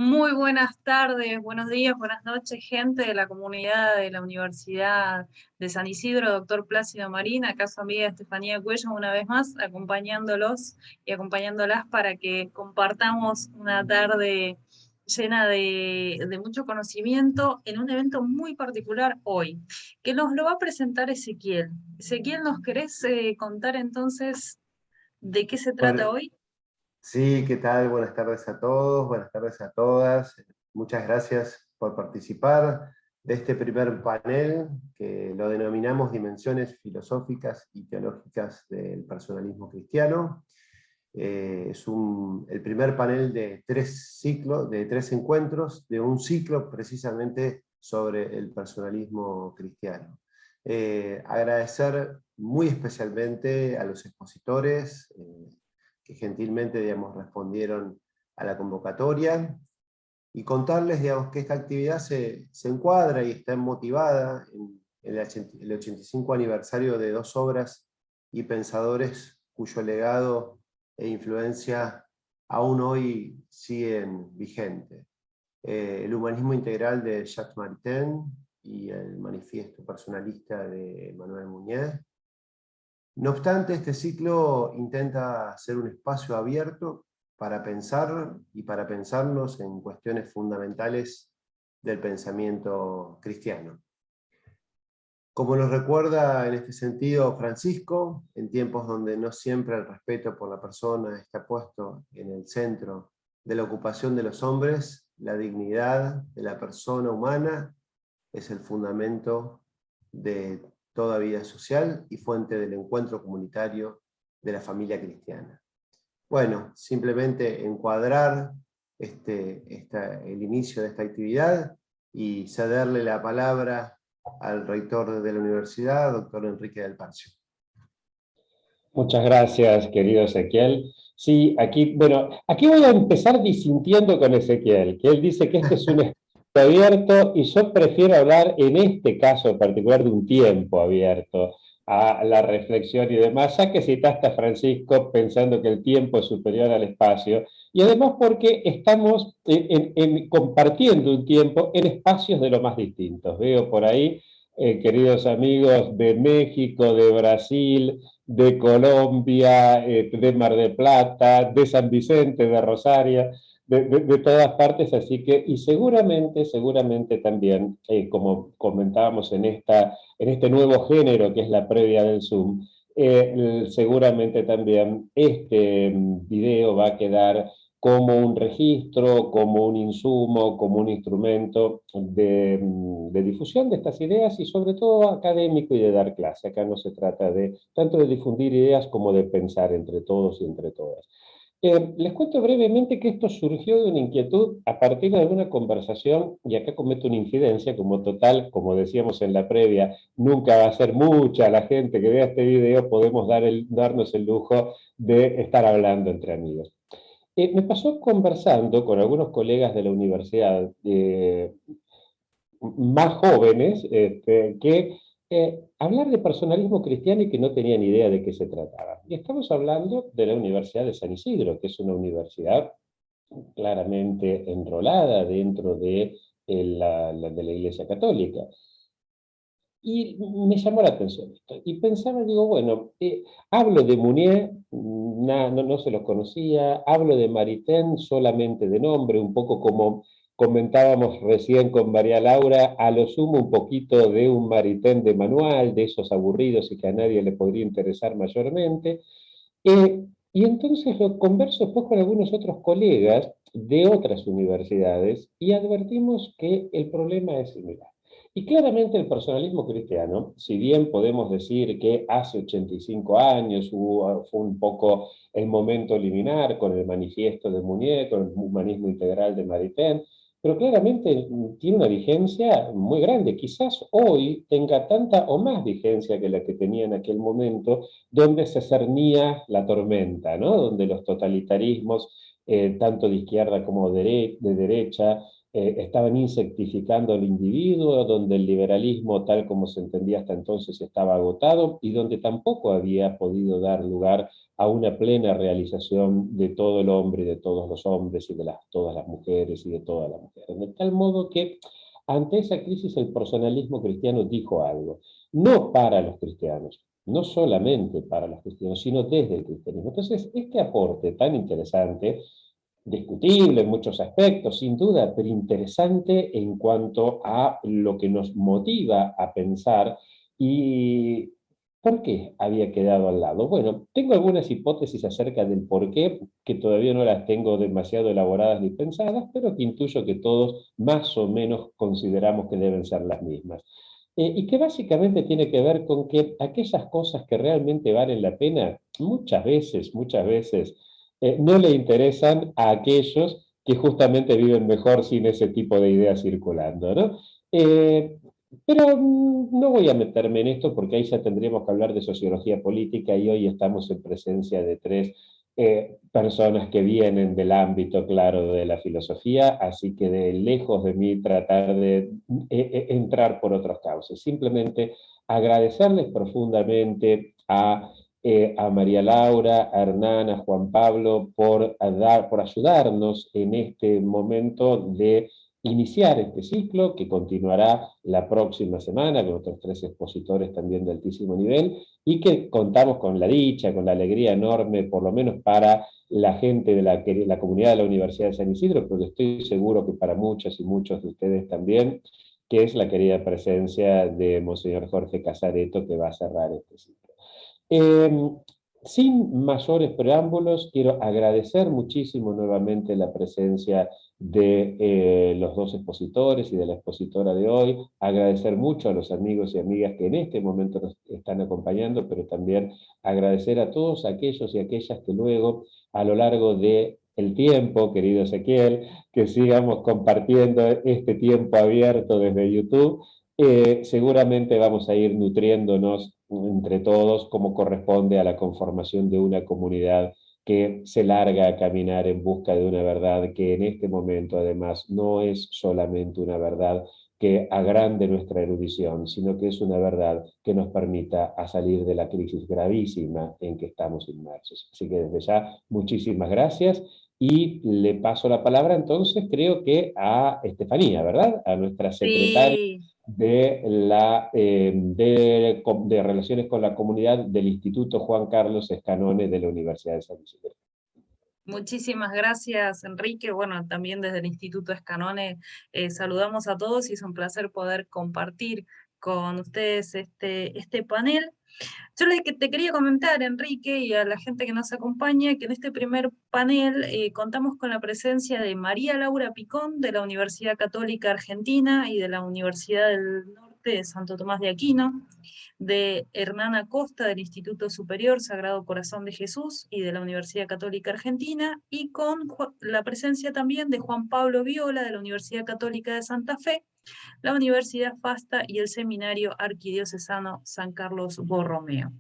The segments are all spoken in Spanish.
Muy buenas tardes, buenos días, buenas noches, gente de la comunidad de la Universidad de San Isidro, doctor Plácido Marín, acá su amiga Estefanía Cuello, una vez más, acompañándolos y acompañándolas para que compartamos una tarde llena de mucho conocimiento en un evento muy particular hoy, que nos lo va a presentar Ezequiel. Ezequiel, ¿nos querés contar entonces de qué se trata Bueno, hoy? sí, ¿qué tal? Buenas tardes a todos, buenas tardes a todas. Muchas gracias por participar de este primer panel que lo denominamos Dimensiones filosóficas y teológicas del personalismo cristiano. El primer panel de tres ciclos, de tres encuentros, de un ciclo precisamente sobre el personalismo cristiano. Agradecer muy especialmente a los expositores, que gentilmente, digamos, respondieron a la convocatoria, y contarles, digamos, que esta actividad se encuadra y está motivada en el 85 aniversario de dos obras y pensadores cuyo legado e influencia aún hoy siguen vigentes. El humanismo integral de Jacques Maritain y el manifiesto personalista de Manuel Muñiz. No obstante, este ciclo intenta ser un espacio abierto para pensar y para pensarnos en cuestiones fundamentales del pensamiento cristiano. Como nos recuerda en este sentido Francisco, en tiempos donde no siempre el respeto por la persona está puesto en el centro de la ocupación de los hombres, la dignidad de la persona humana es el fundamento de toda vida social y fuente del encuentro comunitario de la familia cristiana. Bueno, simplemente encuadrar el inicio de esta actividad y cederle la palabra al rector de la universidad, doctor Enrique del Parcio. Muchas gracias, querido Ezequiel. Sí, aquí voy a empezar disintiendo con Ezequiel, que él dice que este es un espacio abierto y yo prefiero hablar en este caso en particular de un tiempo abierto a la reflexión y demás, ya que citaste a Francisco pensando que el tiempo es superior al espacio, y además porque estamos compartiendo un tiempo en espacios de lo más distintos. Veo por ahí, queridos amigos de México, de Brasil, de Colombia, de Mar del Plata, de San Vicente, de Rosario, de todas partes, así que, y seguramente también, como comentábamos en este nuevo género que es la previa del Zoom, seguramente también este video va a quedar como un registro, como un insumo, como un instrumento de difusión de estas ideas y sobre todo académico y de dar clase. Acá no se trata de tanto de difundir ideas como de pensar entre todos y entre todas. Les cuento brevemente que esto surgió de una inquietud a partir de alguna conversación, y acá cometo una infidencia, como total, como decíamos en la previa, nunca va a ser mucha la gente que vea este video, podemos darnos el lujo de estar hablando entre amigos. Me pasó conversando con algunos colegas de la universidad, más jóvenes, que hablar de personalismo cristiano y que no tenían idea de qué se trataba. Y estamos hablando de la Universidad de San Isidro, que es una universidad claramente enrolada dentro de la Iglesia Católica. Y me llamó la atención esto. Y pensaba, digo, bueno, hablo de Mounier, no se los conocía, hablo de Maritain solamente de nombre, un poco como comentábamos recién con María Laura, a lo sumo un poquito de un Maritain de manual, de esos aburridos y que a nadie le podría interesar mayormente. Y entonces lo converso después con algunos otros colegas de otras universidades y advertimos que el problema es similar. Y claramente el personalismo cristiano, si bien podemos decir que hace 85 años fue un poco el momento liminar con el manifiesto de Mounier, con el humanismo integral de Maritain, pero claramente tiene una vigencia muy grande. Quizás hoy tenga tanta o más vigencia que la que tenía en aquel momento, donde se cernía la tormenta, ¿no? Donde los totalitarismos, tanto de izquierda como de derecha, estaban insectificando al individuo, donde el liberalismo tal como se entendía hasta entonces estaba agotado y donde tampoco había podido dar lugar a una plena realización de todo el hombre y de todos los hombres y de todas las mujeres y de todas las mujeres. De tal modo que ante esa crisis el personalismo cristiano dijo algo, no para los cristianos, no solamente para los cristianos, sino desde el cristianismo. Entonces, este aporte tan interesante, discutible en muchos aspectos, sin duda, pero interesante en cuanto a lo que nos motiva a pensar y por qué había quedado al lado. Bueno, tengo algunas hipótesis acerca del por qué, que todavía no las tengo demasiado elaboradas ni pensadas, pero que intuyo que todos más o menos consideramos que deben ser las mismas. Y que básicamente tiene que ver con que aquellas cosas que realmente valen la pena, muchas veces, no le interesan a aquellos que justamente viven mejor sin ese tipo de ideas circulando, ¿no? Pero no voy a meterme en esto porque ahí ya tendríamos que hablar de sociología política y hoy estamos en presencia de tres personas que vienen del ámbito, claro, de la filosofía, así que de lejos de mí tratar de entrar por otros cauces. Simplemente agradecerles profundamente a María Laura, a Hernán, a Juan Pablo por ayudarnos en este momento de iniciar este ciclo que continuará la próxima semana con otros tres expositores también de altísimo nivel y que contamos con la dicha, con la alegría enorme, por lo menos para la gente de la comunidad de la Universidad de San Isidro, pero estoy seguro que para muchas y muchos de ustedes también, que es la querida presencia de Monseñor Jorge Casareto, que va a cerrar este ciclo. Sin mayores preámbulos, quiero agradecer muchísimo nuevamente la presencia de los dos expositores y de la expositora de hoy, agradecer mucho a los amigos y amigas que en este momento nos están acompañando, pero también agradecer a todos aquellos y aquellas que luego, a lo largo del tiempo, querido Ezequiel, que sigamos compartiendo este tiempo abierto desde YouTube, seguramente vamos a ir nutriéndonos entre todos como corresponde a la conformación de una comunidad que se larga a caminar en busca de una verdad que en este momento además no es solamente una verdad que agrande nuestra erudición, sino que es una verdad que nos permita a salir de la crisis gravísima en que estamos inmersos. Así que desde ya, muchísimas gracias y le paso la palabra entonces, creo que a Estefanía, ¿verdad? A nuestra secretaria Sí. de Relaciones con la Comunidad del Instituto Juan Carlos Escanone de la Universidad de San Isidro. Muchísimas gracias, Enrique. Bueno, también desde el Instituto Escanone saludamos a todos y es un placer poder compartir con ustedes este panel. Yo te quería comentar, Enrique, y a la gente que nos acompaña, que en este primer panel contamos con la presencia de María Laura Picón, de la Universidad Católica Argentina y de la Universidad del Norte de Santo Tomás de Aquino, de Hernán Acosta, del Instituto Superior Sagrado Corazón de Jesús y de la Universidad Católica Argentina, y con la presencia también de Juan Pablo Viola, de la Universidad Católica de Santa Fe, la Universidad FASTA y el Seminario Arquidiocesano San Carlos Borromeo.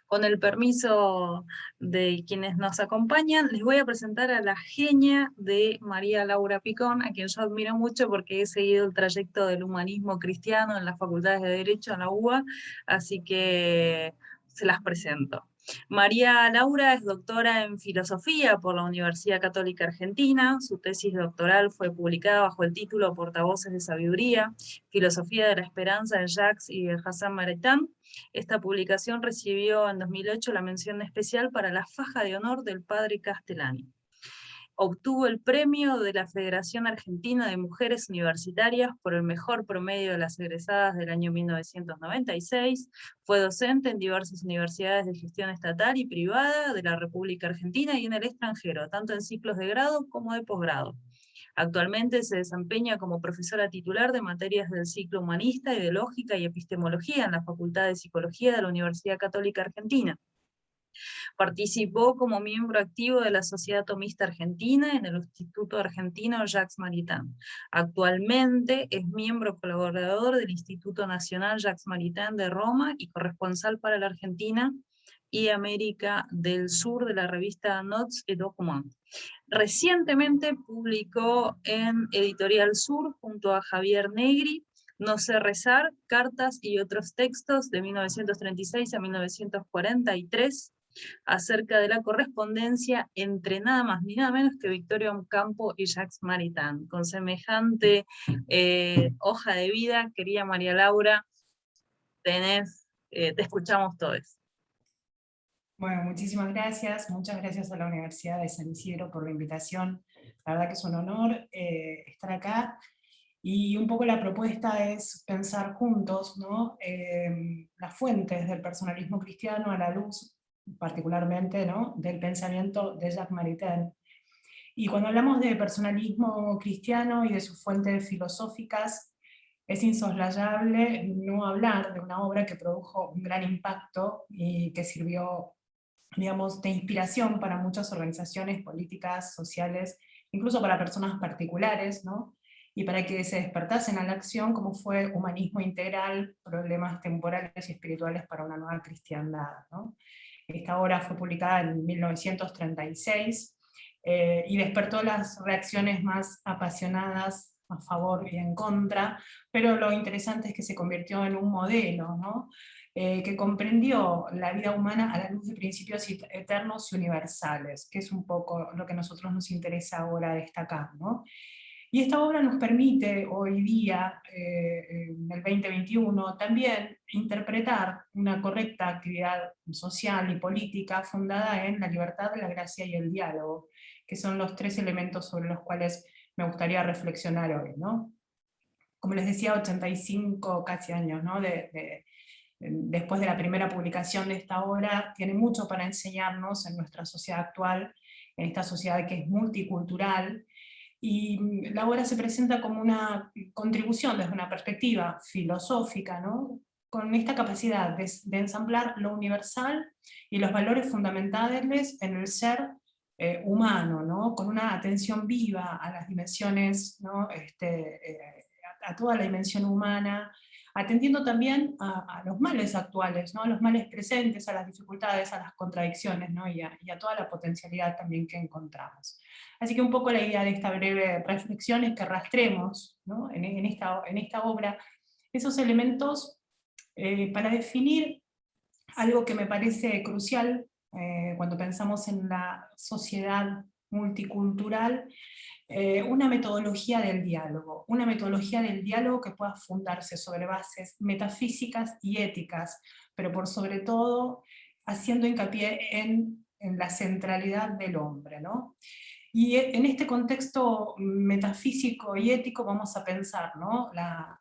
Con el permiso de quienes nos acompañan, les voy a presentar a la genia de María Laura Picón, a quien yo admiro mucho porque he seguido el trayecto del humanismo cristiano en las facultades de Derecho en la UBA, así que se las presento. María Laura es doctora en filosofía por la Universidad Católica Argentina. Su tesis doctoral fue publicada bajo el título Portavoces de Sabiduría, Filosofía de la Esperanza de Jacques y de Hassan Maritain. Esta publicación recibió en 2008 la mención especial para la faja de honor del padre Castellani. Obtuvo el premio de la Federación Argentina de Mujeres Universitarias por el mejor promedio de las egresadas del año 1996, fue docente en diversas universidades de gestión estatal y privada de la República Argentina y en el extranjero, tanto en ciclos de grado como de posgrado. Actualmente se desempeña como profesora titular de materias del ciclo humanista, y de lógica y epistemología en la Facultad de Psicología de la Universidad Católica Argentina. Participó como miembro activo de la Sociedad Tomista Argentina en el Instituto Argentino Jacques Maritain. Actualmente es miembro colaborador del Instituto Nacional Jacques Maritain de Roma y corresponsal para la Argentina y América del Sur de la revista Notes et Documents. Recientemente publicó en Editorial Sur, junto a Javier Negri, No sé rezar, cartas y otros textos de 1936 a 1943, acerca de la correspondencia entre nada más ni nada menos que Victoria Ocampo y Jacques Maritain. Con semejante hoja de vida, querida María Laura, te escuchamos todos. Bueno, muchísimas gracias. Muchas gracias a la Universidad de San Isidro por la invitación. La verdad que es un honor estar acá. Y un poco la propuesta es pensar juntos, ¿no? Las fuentes del personalismo cristiano a la luz, particularmente, ¿no?, del pensamiento de Jacques Maritain. Y cuando hablamos de personalismo cristiano y de sus fuentes filosóficas, es insoslayable no hablar de una obra que produjo un gran impacto y que sirvió, digamos, de inspiración para muchas organizaciones políticas, sociales, incluso para personas particulares, ¿no?, y para que se despertasen a la acción, como fue Humanismo Integral, Problemas Temporales y Espirituales para una Nueva Cristiandad, ¿no? Esta obra fue publicada en 1936, y despertó las reacciones más apasionadas a favor y en contra, pero lo interesante es que se convirtió en un modelo, ¿no?, que comprendió la vida humana a la luz de principios eternos y universales, que es un poco lo que a nosotros nos interesa ahora destacar, ¿no? Y esta obra nos permite hoy día, en el 2021, también interpretar una correcta actividad social y política fundada en la libertad, la gracia y el diálogo, que son los tres elementos sobre los cuales me gustaría reflexionar hoy, ¿no? Como les decía, 85 casi años, ¿no?, después de la primera publicación de esta obra, tiene mucho para enseñarnos en nuestra sociedad actual, en esta sociedad que es multicultural, y la obra se presenta como una contribución desde una perspectiva filosófica, ¿no?, con esta capacidad de ensamblar lo universal y los valores fundamentales en el ser humano, ¿no?, con una atención viva a las dimensiones, ¿no?, a toda la dimensión humana, atendiendo también a los males actuales, ¿no?, a los males presentes, a las dificultades, a las contradicciones, ¿no?, y a toda la potencialidad también que encontramos. Así que un poco la idea de esta breve reflexión es que rastremos, ¿no?, en esta obra esos elementos para definir algo que me parece crucial cuando pensamos en la sociedad multicultural, una metodología del diálogo que pueda fundarse sobre bases metafísicas y éticas, pero por sobre todo haciendo hincapié en la centralidad del hombre, ¿no? Y en este contexto metafísico y ético vamos a pensar, ¿no?, la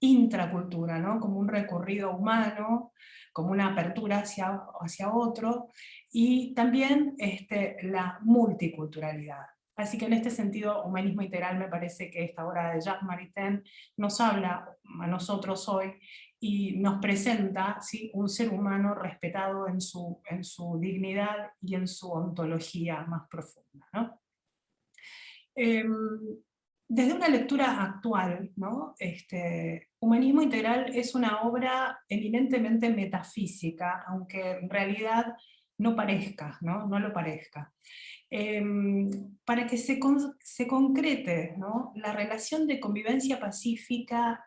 intracultura, ¿no?, como un recorrido humano, como una apertura hacia otro, y también la multiculturalidad. Así que en este sentido, Humanismo Integral me parece que esta obra de Jacques Maritain nos habla a nosotros hoy y nos presenta, ¿sí?, un ser humano respetado en su dignidad y en su ontología más profunda, ¿no? Desde una lectura actual, ¿no?, Humanismo Integral es una obra eminentemente metafísica, aunque en realidad no parezca, ¿no?, no lo parezca. Para que se concrete, ¿no?, la relación de convivencia pacífica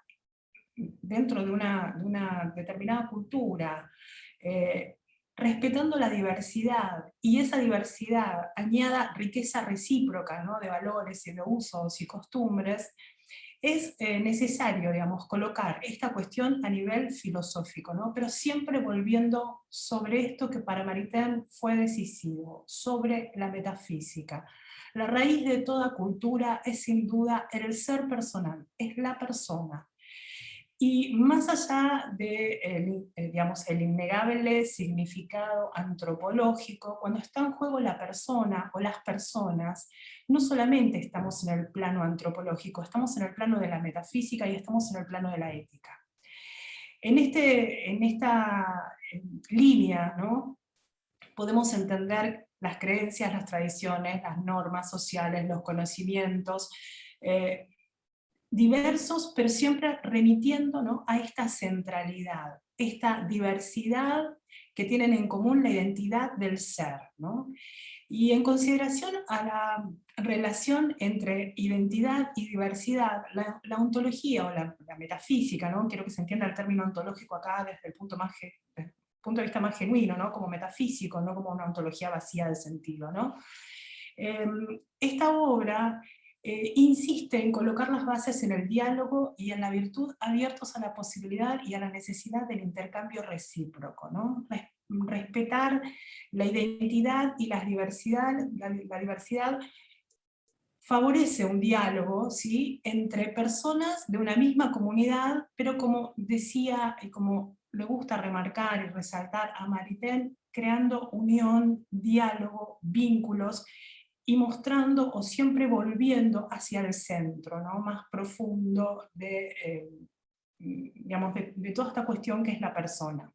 dentro de una determinada cultura, respetando la diversidad, y esa diversidad añada riqueza recíproca, ¿no?, de valores y de usos y costumbres, es necesario, digamos, colocar esta cuestión a nivel filosófico, ¿no?, pero siempre volviendo sobre esto que para Maritain fue decisivo, sobre la metafísica. La raíz de toda cultura es sin duda el ser personal, es la persona. Y más allá de digamos, el innegable significado antropológico, cuando está en juego la persona o las personas, no solamente estamos en el plano antropológico, estamos en el plano de la metafísica y estamos en el plano de la ética. En esta línea, ¿no?, podemos entender las creencias, las tradiciones, las normas sociales, los conocimientos, diversos, pero siempre remitiendo, ¿no?, a esta centralidad, esta diversidad que tienen en común la identidad del ser, ¿no? Y en consideración a la relación entre identidad y diversidad, la ontología o la metafísica, ¿no? Quiero que se entienda el término ontológico acá desde el punto de vista más genuino, ¿no? Como metafísico, no como una ontología vacía de sentido, ¿no? Esta obra insiste en colocar las bases en el diálogo y en la virtud abiertos a la posibilidad y a la necesidad del intercambio recíproco, ¿no? Respetar la identidad y la diversidad favorece un diálogo, ¿sí?, entre personas de una misma comunidad, pero como decía y como le gusta remarcar y resaltar a Maritain, creando unión, diálogo, vínculos, y mostrando o siempre volviendo hacia el centro, ¿no?, más profundo digamos, de toda esta cuestión que es la persona.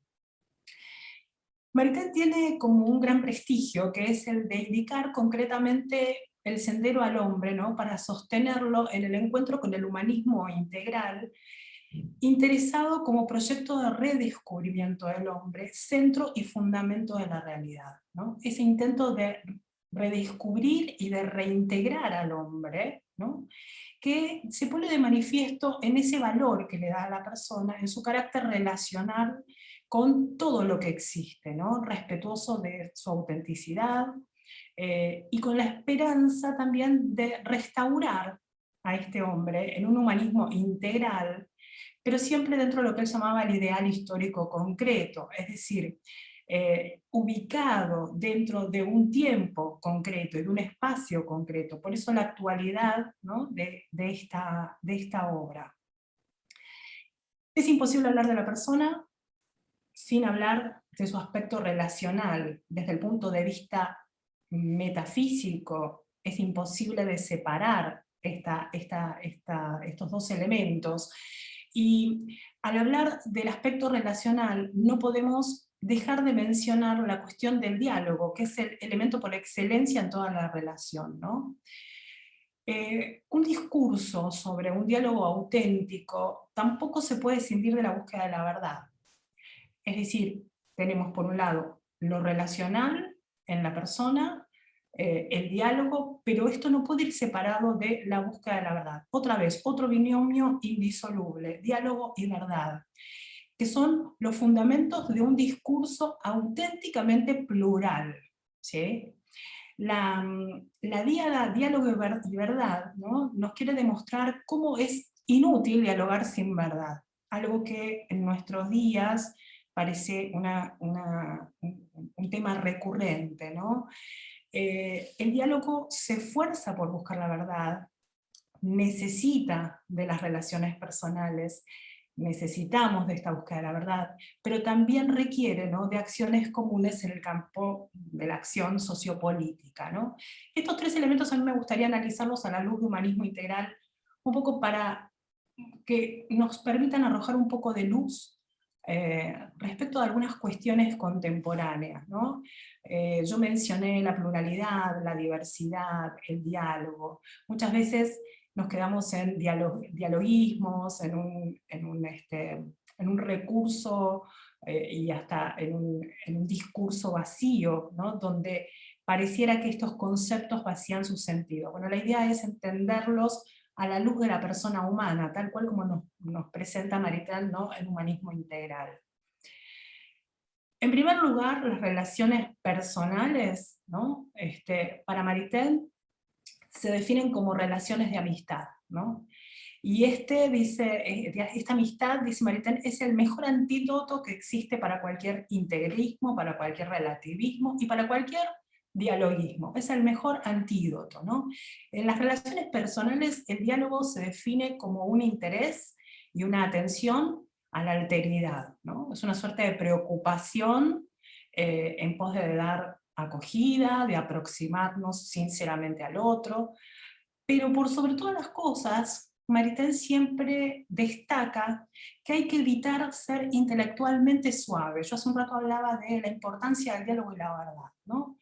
Maritain tiene como un gran prestigio, que es el de indicar concretamente el sendero al hombre, ¿no?, para sostenerlo en el encuentro con el humanismo integral, interesado como proyecto de redescubrimiento del hombre, centro y fundamento de la realidad, ¿no? Ese intento de redescubrir y de reintegrar al hombre, ¿no?, que se pone de manifiesto en ese valor que le da a la persona, en su carácter relacional con todo lo que existe, ¿no?, respetuoso de su autenticidad, y con la esperanza también de restaurar a este hombre en un humanismo integral, pero siempre dentro de lo que él llamaba el ideal histórico concreto, es decir, ubicado dentro de un tiempo concreto y de un espacio concreto. Por eso la actualidad, ¿no?, de esta obra. Es imposible hablar de la persona sin hablar de su aspecto relacional. Desde el punto de vista metafísico, es imposible de separar estos dos elementos. Y al hablar del aspecto relacional, no podemos dejar de mencionar la cuestión del diálogo, que es el elemento por excelencia en toda la relación, ¿no? Un discurso sobre un diálogo auténtico tampoco se puede escindir de la búsqueda de la verdad. Es decir, tenemos por un lado lo relacional en la persona, el diálogo, pero esto no puede ir separado de la búsqueda de la verdad. Otra vez, otro binomio indisoluble, diálogo y verdad, que son los fundamentos de un discurso auténticamente plural, ¿sí? La diada, diálogo y verdad, ¿no?, nos quiere demostrar cómo es inútil dialogar sin verdad, algo que en nuestros días parece un tema recurrente, ¿no? El diálogo se esfuerza por buscar la verdad, necesita de las relaciones personales, necesitamos de esta búsqueda de la verdad, pero también requiere, ¿no?, de acciones comunes en el campo de la acción sociopolítica, ¿no? Estos tres elementos a mí me gustaría analizarlos a la luz de humanismo integral, un poco para que nos permitan arrojar un poco de luz respecto de algunas cuestiones contemporáneas, ¿no? Yo mencioné la pluralidad, la diversidad, el diálogo. Muchas veces nos quedamos en dialoguismos, en un recurso y hasta en un discurso vacío, ¿no?, donde pareciera que estos conceptos vacían su sentido. Bueno, la idea es entenderlos a la luz de la persona humana, tal cual como nos presenta Maritain, ¿no?, el humanismo integral. En primer lugar, las relaciones personales, ¿no?, para Maritain se definen como relaciones de amistad, ¿no? Y esta amistad, dice Maritain, es el mejor antídoto que existe para cualquier integrismo, para cualquier relativismo y para cualquier dialoguismo. Es el mejor antídoto, ¿no? En las relaciones personales el diálogo se define como un interés y una atención a la alteridad, ¿no? Es una suerte de preocupación en pos de dar acogida, de aproximarnos sinceramente al otro, pero por sobre todas las cosas, Maritain siempre destaca que hay que evitar ser intelectualmente suave. Yo hace un rato hablaba de la importancia del diálogo y la verdad, ¿no?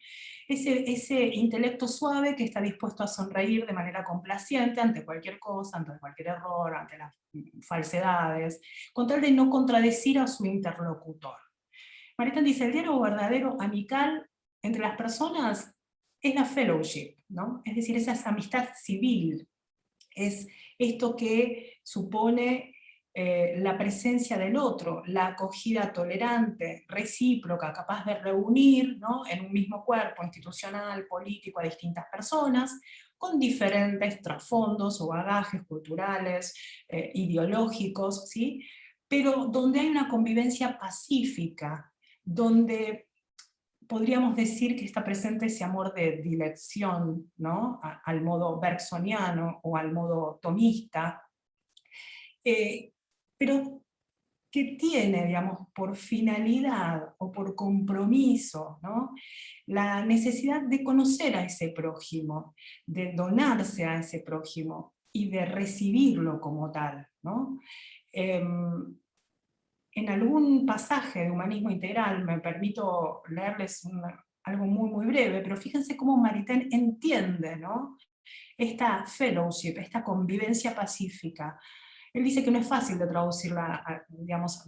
Ese intelecto suave que está dispuesto a sonreír de manera complaciente ante cualquier cosa, ante cualquier error, ante las falsedades, con tal de no contradecir a su interlocutor. Maritain dice, el diálogo verdadero, amical, entre las personas es la fellowship, ¿no? Es decir, esa amistad civil, es esto que supone la presencia del otro, la acogida tolerante, recíproca, capaz de reunir, ¿no?, en un mismo cuerpo institucional, político, a distintas personas, con diferentes trasfondos o bagajes culturales, ideológicos, ¿sí? Pero donde hay una convivencia pacífica, donde podríamos decir que está presente ese amor de dilección, ¿no?, al modo bergsoniano o al modo tomista, pero que tiene, digamos, por finalidad o por compromiso, ¿no?, la necesidad de conocer a ese prójimo, de donarse a ese prójimo y de recibirlo como tal, ¿no? En algún pasaje de Humanismo Integral, me permito leerles algo muy, muy breve, pero fíjense cómo Maritain entiende, ¿no?, esta fellowship, esta convivencia pacífica. Él dice que no es fácil de traducirla, digamos,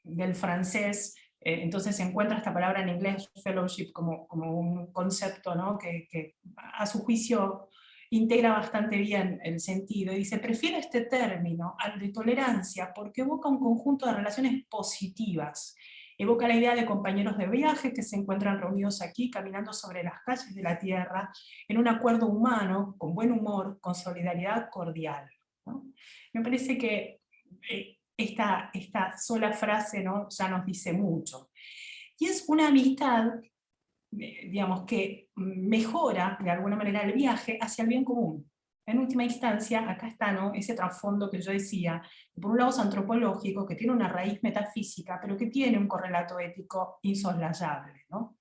del francés, entonces se encuentra esta palabra en inglés, fellowship, como un concepto, ¿no?, que a su juicio integra bastante bien el sentido, y dice, prefiero este término al de tolerancia porque evoca un conjunto de relaciones positivas, evoca la idea de compañeros de viaje que se encuentran reunidos aquí, caminando sobre las calles de la tierra, en un acuerdo humano, con buen humor, con solidaridad cordial, ¿no? Me parece que esta sola frase, ¿no?, ya nos dice mucho. Y es una amistad, digamos, que mejora de alguna manera el viaje hacia el bien común. En última instancia, acá está, ¿no?, ese trasfondo que yo decía, que por un lado es antropológico, que tiene una raíz metafísica, pero que tiene un correlato ético insoslayable, ¿no?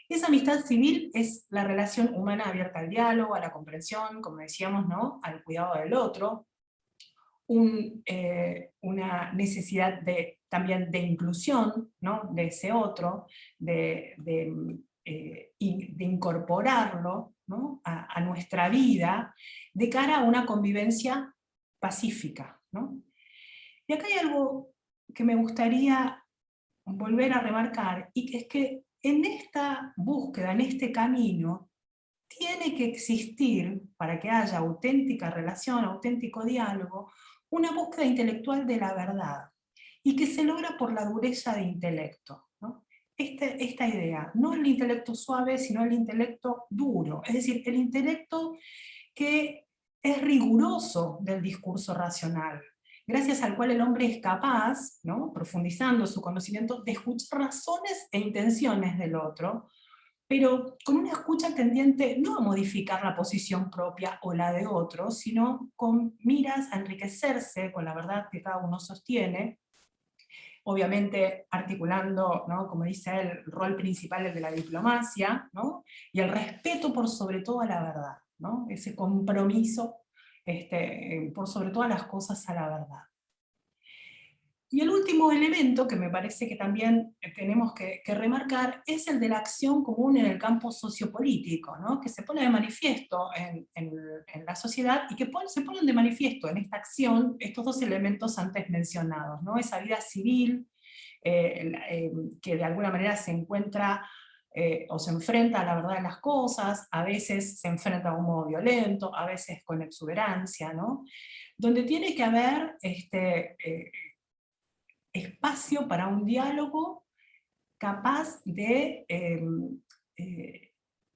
Esa amistad civil es la relación humana abierta al diálogo, a la comprensión, como decíamos, ¿no?, al cuidado del otro, una necesidad también de inclusión, ¿no?, de ese otro, de incorporarlo, ¿no?, a nuestra vida, de cara a una convivencia pacífica, ¿no? Y acá hay algo que me gustaría volver a remarcar, y que es que en esta búsqueda, en este camino, tiene que existir, para que haya auténtica relación, auténtico diálogo, una búsqueda intelectual de la verdad, y que se logra por la dureza de intelecto, ¿no? Esta idea, no el intelecto suave, sino el intelecto duro, es decir, el intelecto que es riguroso del discurso racional, gracias al cual el hombre es capaz, ¿no?, profundizando su conocimiento, de escuchar razones e intenciones del otro, pero con una escucha tendiente no a modificar la posición propia o la de otro, sino con miras a enriquecerse con la verdad que cada uno sostiene, obviamente articulando, ¿no?, como dice él, el rol principal el de la diplomacia, ¿no?, y el respeto por sobre todo a la verdad, ¿no?, ese compromiso por sobre todas las cosas a la verdad. Y el último elemento que me parece que también tenemos que remarcar es el de la acción común en el campo sociopolítico, ¿no?, que se pone de manifiesto en la sociedad, y que se ponen de manifiesto en esta acción estos dos elementos antes mencionados, ¿no?, esa vida civil que de alguna manera se encuentra o se enfrenta a la verdad de las cosas, a veces se enfrenta a un modo violento, a veces con exuberancia, ¿no?, donde tiene que haber espacio para un diálogo capaz de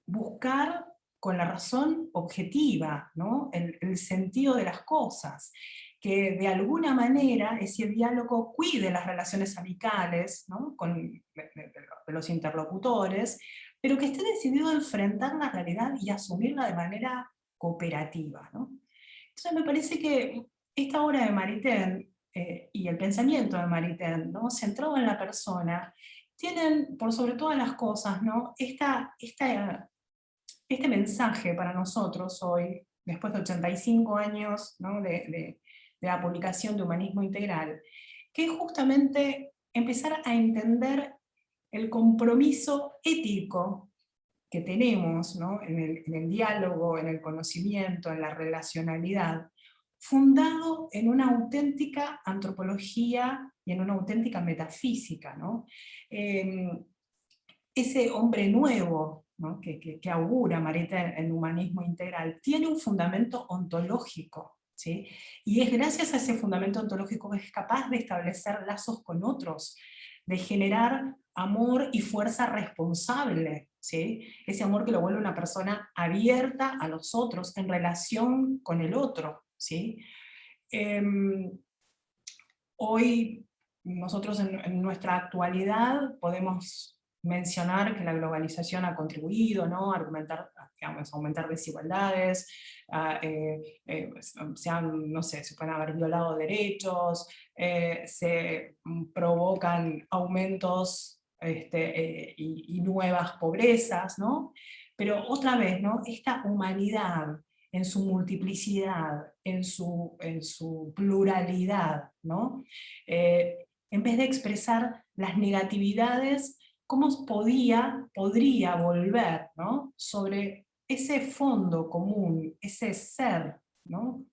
buscar con la razón objetiva, ¿no?, el sentido de las cosas, que de alguna manera ese diálogo cuide las relaciones amicales, ¿no?, de los interlocutores, pero que esté decidido a enfrentar la realidad y asumirla de manera cooperativa, ¿no? Entonces me parece que esta obra de Maritain y el pensamiento de Maritain, ¿no?, centrado en la persona, tienen por sobre todas las cosas, ¿no?, este mensaje para nosotros hoy, después de 85 años, ¿no?, de la publicación de Humanismo Integral, que es justamente empezar a entender el compromiso ético que tenemos, ¿no?, en el diálogo, en el conocimiento, en la relacionalidad, fundado en una auténtica antropología y en una auténtica metafísica, ¿no? Ese hombre nuevo, ¿no? que augura Maritain en humanismo integral, tiene un fundamento ontológico, ¿sí? Y es gracias a ese fundamento ontológico que es capaz de establecer lazos con otros, de generar amor y fuerza responsable, ¿sí? Ese amor que lo vuelve una persona abierta a los otros, en relación con el otro, ¿sí? Hoy nosotros en nuestra actualidad podemos mencionar que la globalización ha contribuido, ¿no?, a aumentar desigualdades, no sé, se pueden haber violado derechos, se provocan aumentos y nuevas pobrezas, ¿no? Pero otra vez, ¿no?, esta humanidad en su multiplicidad, en su pluralidad, ¿no? En vez de expresar las negatividades, ¿cómo podría volver, ¿no?, sobre ese fondo común, ese ser, ¿no?,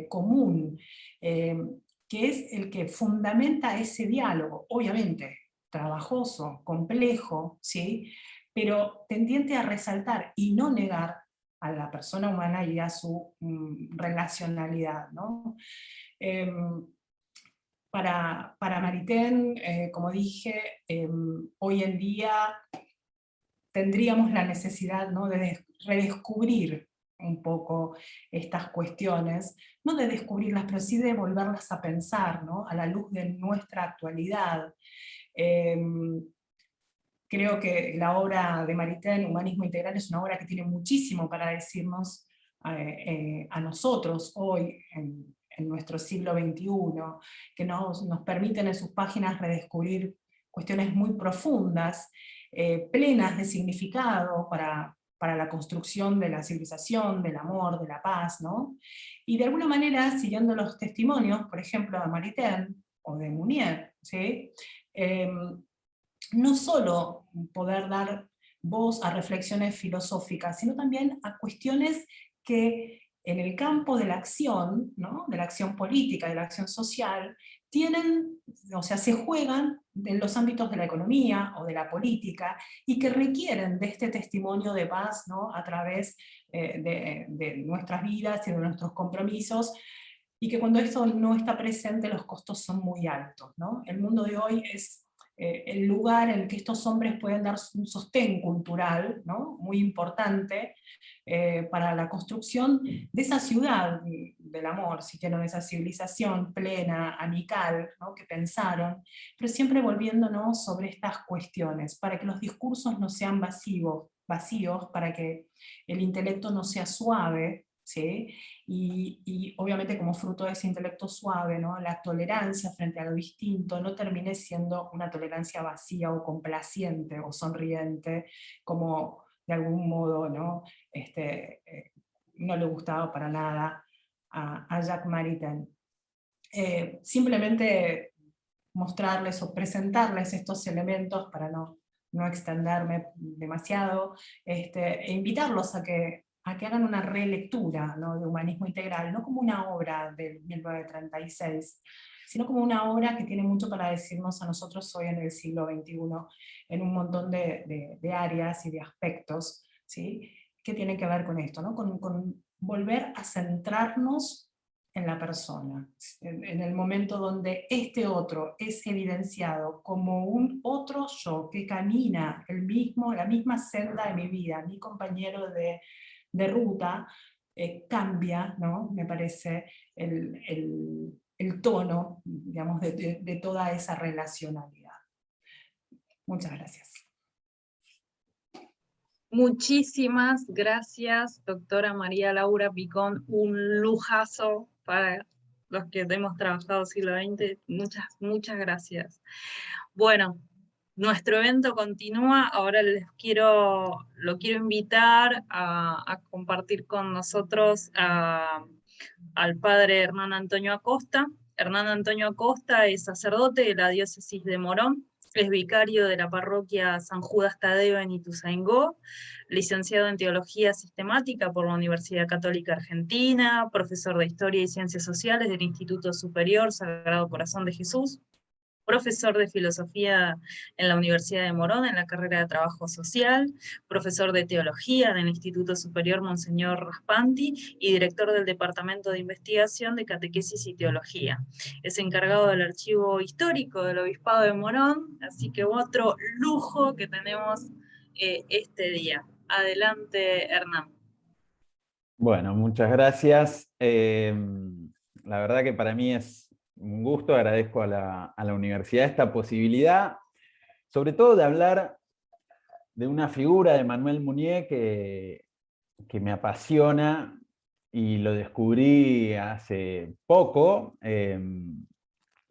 común, que es el que fundamenta ese diálogo, obviamente trabajoso, complejo, ¿sí?, pero tendiente a resaltar y no negar a la persona humana y a su relacionalidad, ¿no? Para Maritain, como dije, hoy en día tendríamos la necesidad, ¿no?, de redescubrir un poco estas cuestiones, no de descubrirlas, pero sí de volverlas a pensar, ¿no?, a la luz de nuestra actualidad. Creo que la obra de Maritain, Humanismo Integral, es una obra que tiene muchísimo para decirnos a nosotros hoy, en nuestro siglo XXI, que nos permiten en sus páginas redescubrir cuestiones muy profundas, plenas de significado para la construcción de la civilización, del amor, de la paz, ¿no? Y de alguna manera, siguiendo los testimonios, por ejemplo, de Maritain o de Mounier, ¿sí?, no solo poder dar voz a reflexiones filosóficas, sino también a cuestiones que en el campo de la acción, ¿no?, de la acción política, de la acción social, se juegan en los ámbitos de la economía o de la política, y que requieren de este testimonio de paz, ¿no?, a través de nuestras vidas y de nuestros compromisos, y que cuando esto no está presente los costos son muy altos, ¿no? El mundo de hoy es el lugar en el que estos hombres pueden dar un sostén cultural, ¿no?, muy importante para la construcción de esa ciudad del amor, si quieren, esa civilización plena, amical, ¿no?, que pensaron, pero siempre volviéndonos sobre estas cuestiones, para que los discursos no sean vacíos, para que el intelecto no sea suave, ¿sí? Y obviamente como fruto de ese intelecto suave, ¿no?, la tolerancia frente a lo distinto no termine siendo una tolerancia vacía o complaciente o sonriente, como de algún modo, ¿no?, no le gustaba para nada a Jacques Maritain. Simplemente mostrarles o presentarles estos elementos para no extenderme demasiado, e invitarlos a que hagan una relectura, ¿no?, de Humanismo Integral, no como una obra del 1936, sino como una obra que tiene mucho para decirnos a nosotros hoy en el siglo XXI, en un montón de áreas y de aspectos, ¿sí?, que tienen que ver con esto, ¿no?, con volver a centrarnos en la persona, en el momento donde este otro es evidenciado como un otro yo que camina la misma senda de mi vida, mi compañero de ruta, cambia, ¿no?, me parece, el tono, digamos, de toda esa relacionalidad. Muchas gracias. Muchísimas gracias, doctora María Laura Picón, un lujazo para los que hemos trabajado siglo XX, muchas gracias. Bueno, nuestro evento continúa, ahora lo quiero invitar a compartir con nosotros al padre Hernán Antonio Acosta. Hernán Antonio Acosta es sacerdote de la diócesis de Morón, es vicario de la parroquia San Judas Tadeo en Ituzaingó, licenciado en Teología Sistemática por la Universidad Católica Argentina, profesor de Historia y Ciencias Sociales del Instituto Superior Sagrado Corazón de Jesús, profesor de filosofía en la Universidad de Morón, en la carrera de Trabajo Social, profesor de teología del Instituto Superior Monseñor Raspanti y director del Departamento de Investigación de Catequesis y Teología. Es encargado del archivo histórico del Obispado de Morón, así que otro lujo que tenemos este día. Adelante, Hernán. Bueno, muchas gracias. La verdad que para mí es un gusto, agradezco a la universidad esta posibilidad, sobre todo de hablar de una figura de Manuel Munier que me apasiona y lo descubrí hace poco,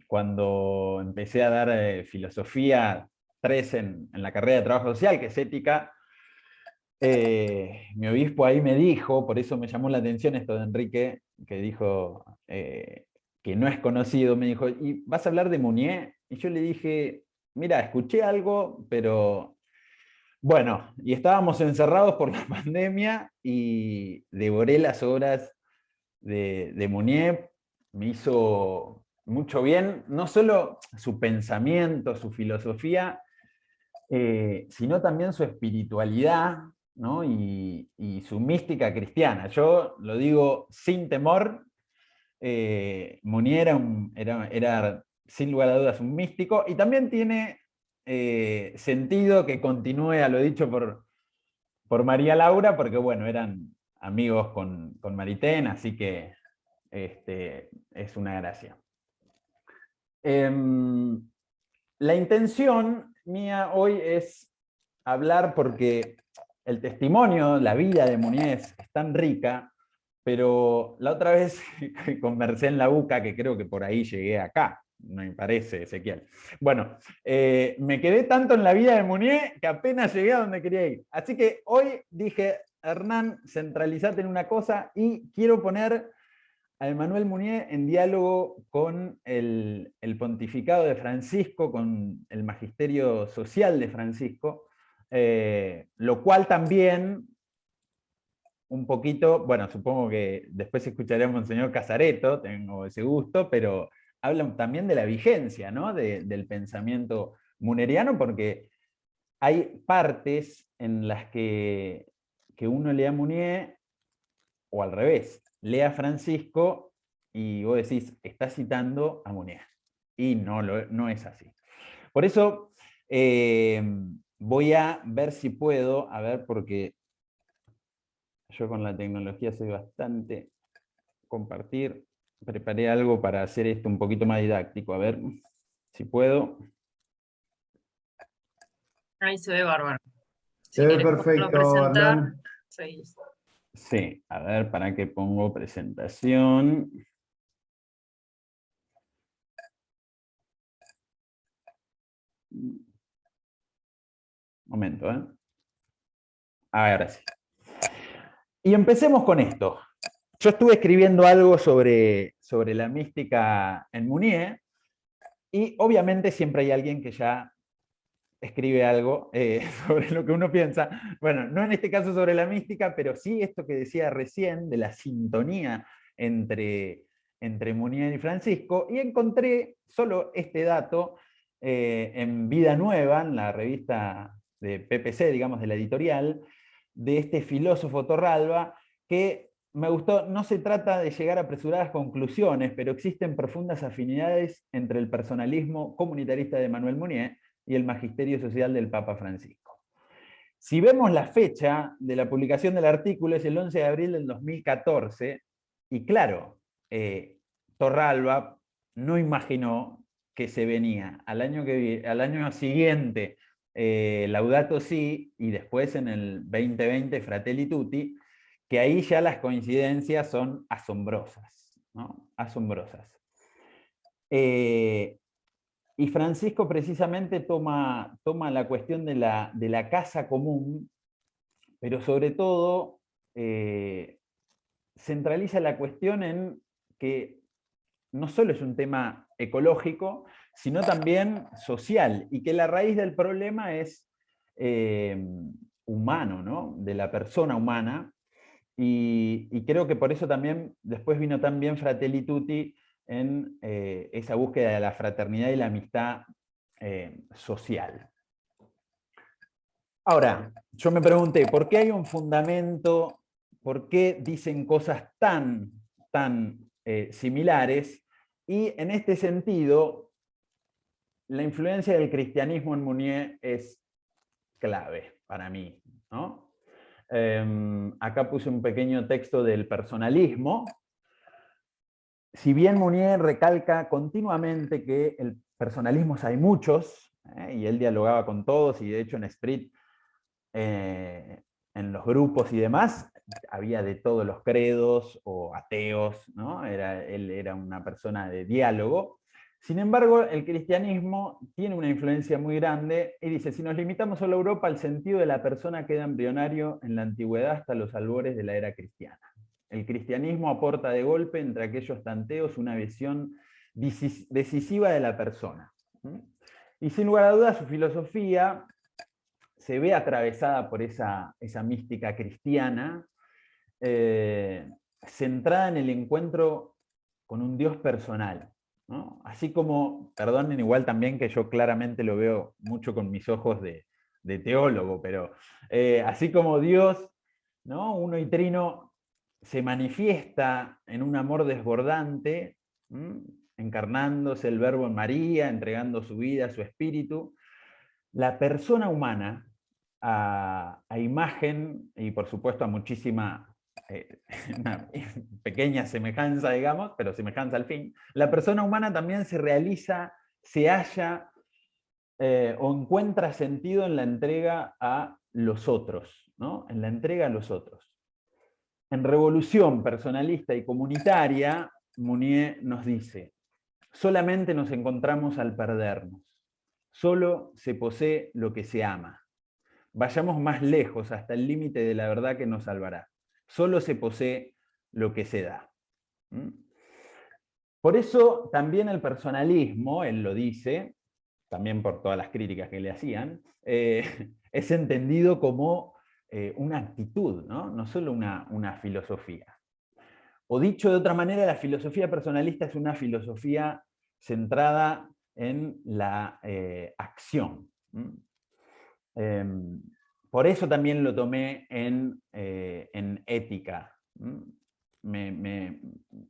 cuando empecé a dar filosofía 3 en la carrera de Trabajo Social, que es ética. Mi obispo ahí me dijo, por eso me llamó la atención esto de Enrique, que dijo que no es conocido, me dijo, ¿y vas a hablar de Munier? Y yo le dije, mira, escuché algo, pero bueno, y estábamos encerrados por la pandemia y devoré las obras de Munier, me hizo mucho bien, no solo su pensamiento, su filosofía, sino también su espiritualidad, ¿no? y su mística cristiana. Yo lo digo sin temor, Munier era sin lugar a dudas un místico, y también tiene sentido que continúe a lo dicho por María Laura, porque bueno, eran amigos con Maritain, así que es una gracia. La intención mía hoy es hablar porque el testimonio, la vida de Munier es tan rica, pero la otra vez conversé en la UCA, que creo que por ahí llegué acá, me parece, Ezequiel. Bueno, me quedé tanto en la vida de Munier que apenas llegué a donde quería ir. Así que hoy dije, Hernán, centralizate en una cosa y quiero poner a Emmanuel Munier en diálogo con el pontificado de Francisco, con el magisterio social de Francisco, lo cual también, un poquito, bueno, supongo que después escucharé a Monseñor Casareto, tengo ese gusto, pero hablan también de la vigencia, ¿no? del pensamiento muneriano, porque hay partes en las que uno lee a Munier, o al revés, lee a Francisco y vos decís, está citando a Munier. Y no es así. Por eso voy a ver si puedo, a ver, porque yo con la tecnología soy bastante compartir. Preparé algo para hacer esto un poquito más didáctico. A ver si puedo. Ahí se ve bárbaro. Se ve querés perfecto, presentar, Hernán. seguís. Sí, a ver, ¿para qué pongo presentación? Momento, ¿eh? Ahora sí. Y empecemos con esto. Yo estuve escribiendo algo sobre la mística en Munier, y obviamente siempre hay alguien que ya escribe algo sobre lo que uno piensa. Bueno, no en este caso sobre la mística, pero sí esto que decía recién, de la sintonía entre Munier y Francisco, y encontré solo este dato en Vida Nueva, en la revista de PPC, digamos, de la editorial, de este filósofo Torralba, que me gustó. No se trata de llegar a apresuradas conclusiones, pero existen profundas afinidades entre el personalismo comunitarista de Emmanuel Munier y el magisterio social del Papa Francisco. Si vemos la fecha de la publicación del artículo, es el 11 de abril del 2014, y claro, Torralba no imaginó que se venía al año siguiente Laudato Si, y después en el 2020 Fratelli Tutti, que ahí ya las coincidencias son asombrosas, ¿no? Asombrosas. Y Francisco precisamente toma la cuestión de la casa común, pero sobre todo centraliza la cuestión en que no solo es un tema ecológico, sino también social, y que la raíz del problema es humano, ¿no? De la persona humana, y creo que por eso también después vino tan bien Fratelli Tutti en esa búsqueda de la fraternidad y la amistad social. Ahora, yo me pregunté, ¿por qué hay un fundamento? ¿Por qué dicen cosas tan similares? Y en este sentido, la influencia del cristianismo en Mounier es clave para mí, ¿no? Acá puse un pequeño texto del personalismo. Si bien Mounier recalca continuamente que el personalismos hay muchos, y él dialogaba con todos, y de hecho en Esprit, en los grupos y demás, había de todos los credos o ateos, ¿no? Él era una persona de diálogo. Sin embargo, el cristianismo tiene una influencia muy grande y dice, si nos limitamos solo a Europa, el sentido de la persona queda embrionario en la antigüedad hasta los albores de la era cristiana. El cristianismo aporta de golpe entre aquellos tanteos una visión decisiva de la persona. Y sin lugar a dudas, su filosofía se ve atravesada por esa mística cristiana, centrada en el encuentro con un Dios personal, ¿no? Así como, perdonen igual también que yo claramente lo veo mucho con mis ojos de teólogo, pero así como Dios, ¿no? Uno y trino, se manifiesta en un amor desbordante, encarnándose el Verbo en María, entregando su vida, su espíritu, la persona humana, a imagen y por supuesto a muchísima, una pequeña semejanza, digamos, pero semejanza al fin, la persona humana también se realiza, se halla o encuentra sentido en la entrega a los otros, ¿no? En la entrega a los otros. En Revolución Personalista y Comunitaria, Mounier nos dice, solamente nos encontramos al perdernos, solo se posee lo que se ama. Vayamos más lejos, hasta el límite de la verdad que nos salvará. Solo se posee lo que se da. Por eso también el personalismo, él lo dice, también por todas las críticas que le hacían, es entendido como una actitud, ¿no? No solo una filosofía. O dicho de otra manera, la filosofía personalista es una filosofía centrada en la acción. Por eso también lo tomé en ética. Me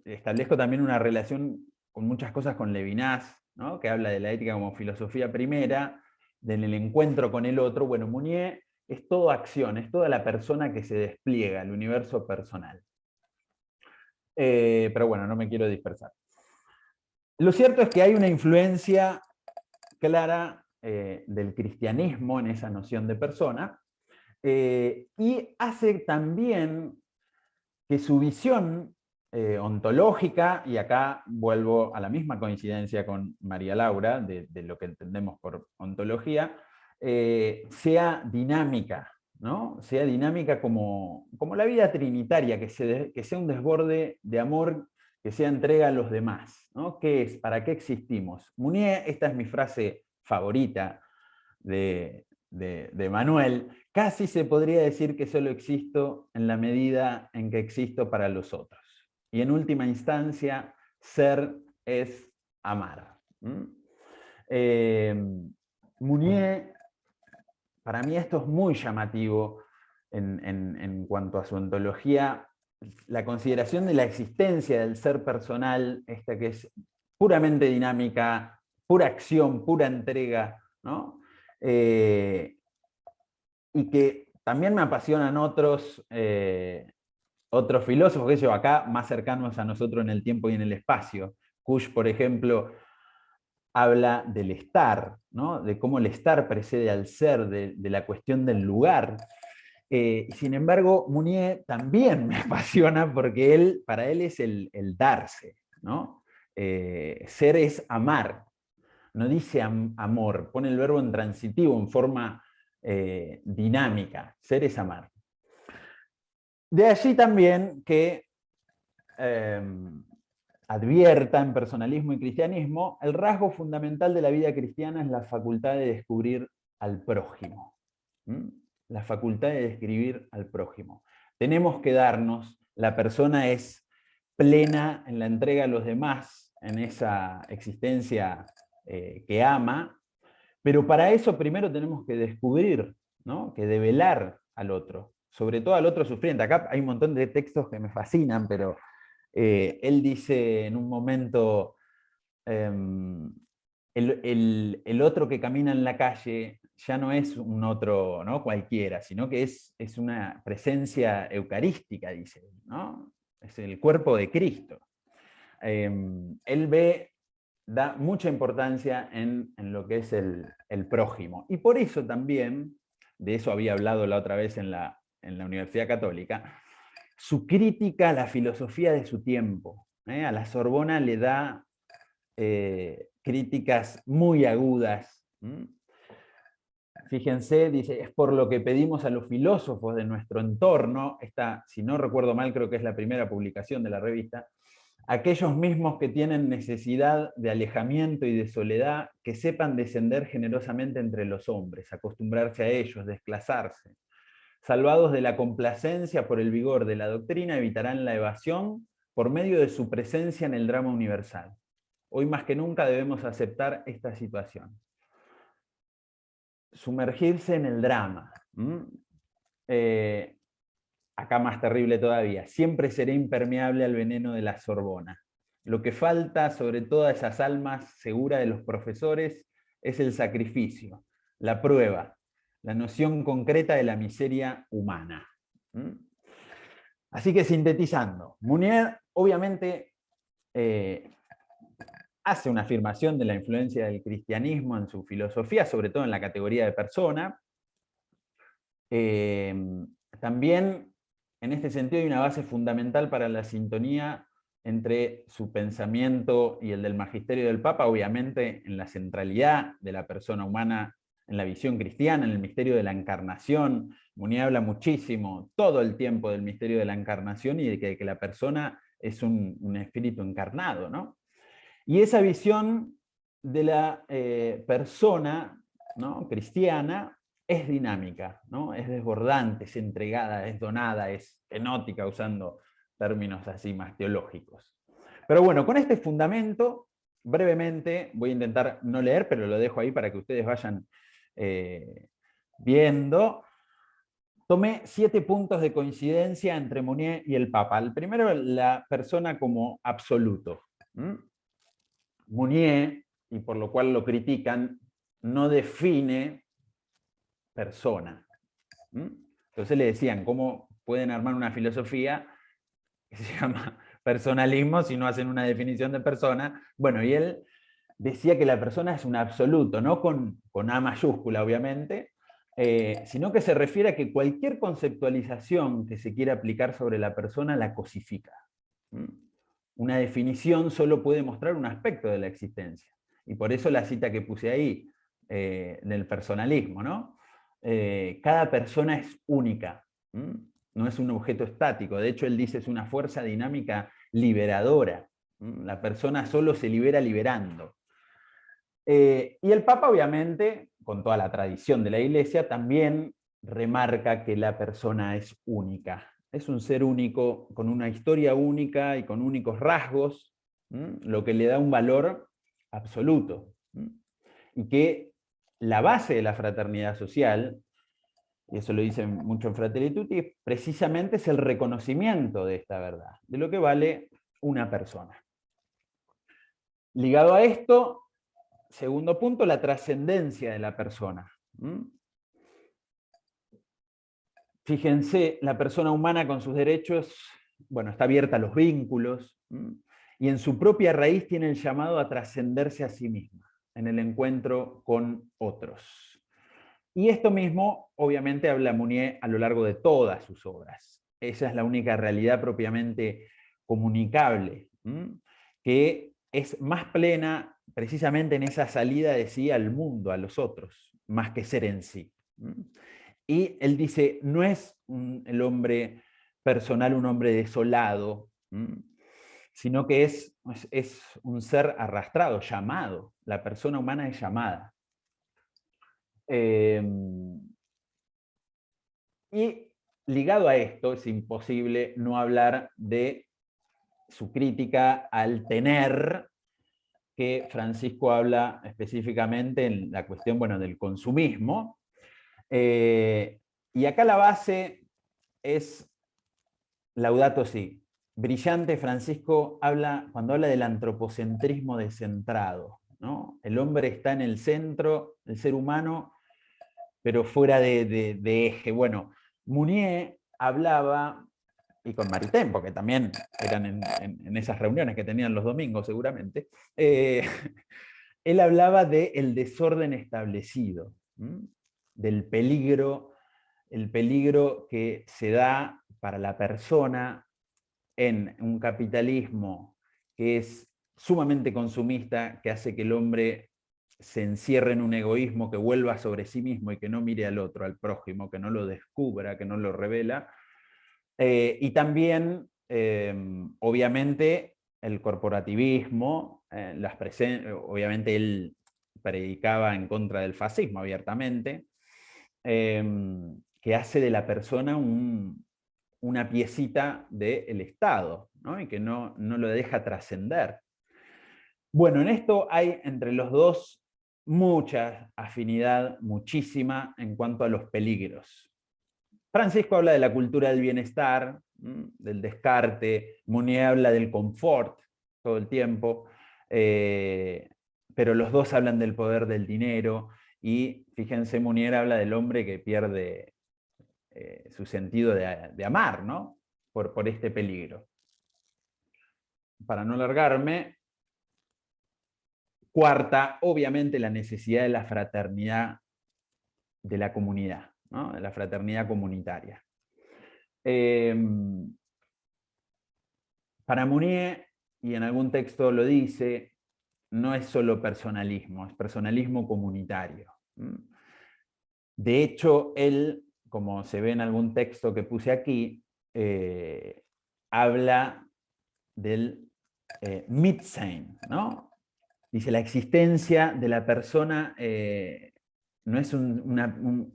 establezco también una relación con muchas cosas con Levinas, ¿no? Que habla de la ética como filosofía primera, del encuentro con el otro. Bueno, Mounier es toda acción, es toda la persona que se despliega, el universo personal. Pero bueno, no me quiero dispersar. Lo cierto es que hay una influencia clara del cristianismo en esa noción de persona, y hace también que su visión ontológica, y acá vuelvo a la misma coincidencia con María Laura, de lo que entendemos por ontología, sea dinámica, ¿no? Sea dinámica como la vida trinitaria, que sea un desborde de amor, que sea entrega a los demás, ¿no? ¿Qué es? ¿Para qué existimos? Mounier, esta es mi frase favorita de Manuel, casi se podría decir que solo existo en la medida en que existo para los otros. Y en última instancia, ser es amar. Mounier, para mí esto es muy llamativo en cuanto a su ontología, la consideración de la existencia del ser personal, esta que es puramente dinámica, pura acción, pura entrega, ¿no? Y que también me apasionan otros filósofos, que yo acá más cercanos a nosotros en el tiempo y en el espacio. Kush, por ejemplo, habla del estar, ¿no? De cómo el estar precede al ser, de la cuestión del lugar. Sin embargo, Mounier también me apasiona porque para él es el darse, ¿no? Ser es amar. No dice amor, pone el verbo en transitivo, en forma dinámica. Ser es amar. De allí también que advierta en Personalismo y Cristianismo, el rasgo fundamental de la vida cristiana es la facultad de descubrir al prójimo. La facultad de describir al prójimo. Tenemos que darnos, la persona es plena en la entrega a los demás, en esa existencia que ama, Pero para eso primero tenemos que descubrir, ¿no? Que develar al otro, sobre todo al otro sufriente. Acá hay un montón de textos que me fascinan, pero él dice en un momento, el otro que camina en la calle ya no es un otro, ¿no? Cualquiera, sino que es una presencia eucarística, dice, ¿no? Es el cuerpo de Cristo. Él da mucha importancia en lo que es el prójimo. Y por eso también, de eso había hablado la otra vez en la Universidad Católica, su crítica a la filosofía de su tiempo. A la Sorbona le da críticas muy agudas. Fíjense, dice, es por lo que pedimos a los filósofos de nuestro entorno, esta, si no recuerdo mal, creo que es la primera publicación de la revista, aquellos mismos que tienen necesidad de alejamiento y de soledad, que sepan descender generosamente entre los hombres, acostumbrarse a ellos, desplazarse. Salvados de la complacencia por el vigor de la doctrina, evitarán la evasión por medio de su presencia en el drama universal. Hoy más que nunca debemos aceptar esta situación. Sumergirse en el drama. Acá más terrible todavía. Siempre seré impermeable al veneno de la Sorbona. Lo que falta, sobre todas esas almas seguras de los profesores, es el sacrificio, la prueba, la noción concreta de la miseria humana. Así que sintetizando, Mounier obviamente hace una afirmación de la influencia del cristianismo en su filosofía, sobre todo en la categoría de persona. También, en este sentido, hay una base fundamental para la sintonía entre su pensamiento y el del magisterio del Papa, obviamente en la centralidad de la persona humana, en la visión cristiana, en el misterio de la encarnación. Mounier habla muchísimo, todo el tiempo, del misterio de la encarnación y de que la persona es un espíritu encarnado, ¿no? Y esa visión de la persona, ¿no?, cristiana es dinámica, ¿no? Es desbordante, es entregada, es donada, es enótica, usando términos así más teológicos. Pero bueno, con este fundamento, brevemente, voy a intentar no leer, pero lo dejo ahí para que ustedes vayan viendo. Tomé 7 puntos de coincidencia entre Mounier y el Papa. El primero, la persona como absoluto. Mounier, y por lo cual lo critican, no define persona. Entonces le decían, ¿cómo pueden armar una filosofía que se llama personalismo si no hacen una definición de persona? Bueno, y él decía que la persona es un absoluto, no con A mayúscula, obviamente, sino que se refiere a que cualquier conceptualización que se quiera aplicar sobre la persona la cosifica. Una definición solo puede mostrar un aspecto de la existencia. Y por eso la cita que puse ahí, del personalismo, ¿no? Cada persona es única, no es un objeto estático. De hecho, él dice es una fuerza dinámica liberadora. La persona solo se libera liberando. Y el Papa, obviamente, con toda la tradición de la Iglesia, también remarca que la persona es única. Es un ser único, con una historia única y con únicos rasgos, lo que le da un valor absoluto. Y que la base de la fraternidad social, y eso lo dicen mucho en Fratelli Tutti, precisamente es el reconocimiento de esta verdad, de lo que vale una persona. Ligado a esto, segundo punto, la trascendencia de la persona. Fíjense, la persona humana con sus derechos, bueno, está abierta a los vínculos, y en su propia raíz tiene el llamado a trascenderse a sí misma, en el encuentro con otros. Y esto mismo, obviamente, habla Mounier a lo largo de todas sus obras. Esa es la única realidad propiamente comunicable, que es más plena precisamente en esa salida de sí al mundo, a los otros, más que ser en sí. Y él dice, no es el hombre personal un hombre desolado, sino que es un ser arrastrado, llamado. La persona humana es llamada. Y ligado a esto, es imposible no hablar de su crítica al tener, que Francisco habla específicamente en la cuestión, bueno, del consumismo. Y acá la base es Laudato Si. Brillante Francisco cuando habla del antropocentrismo descentrado, ¿no? El hombre está en el centro, el ser humano, pero fuera de eje. Bueno, Mounier hablaba, y con Maritain, porque también eran en esas reuniones que tenían los domingos seguramente, él hablaba del desorden establecido, del peligro, el peligro que se da para la persona en un capitalismo que es sumamente consumista, que hace que el hombre se encierre en un egoísmo, que vuelva sobre sí mismo y que no mire al otro, al prójimo, que no lo descubra, que no lo revela. Y también, obviamente, el corporativismo, obviamente él predicaba en contra del fascismo abiertamente, que hace de la persona una piecita del Estado, ¿no? Y que no lo deja trascender. Bueno, en esto hay entre los dos mucha afinidad, muchísima, en cuanto a los peligros. Francisco habla de la cultura del bienestar, del descarte, Mounier habla del confort todo el tiempo, pero los dos hablan del poder del dinero, y fíjense, Mounier habla del hombre que pierde su sentido de amar, ¿no? Por este peligro. Para no alargarme, cuarta, obviamente la necesidad de la fraternidad de la comunidad, ¿no? De la fraternidad comunitaria. Para Mounier, y en algún texto lo dice, no es solo personalismo, es personalismo comunitario. De hecho, él, como se ve en algún texto que puse aquí, habla del Mitsein, ¿no? Dice, la existencia de la persona no es,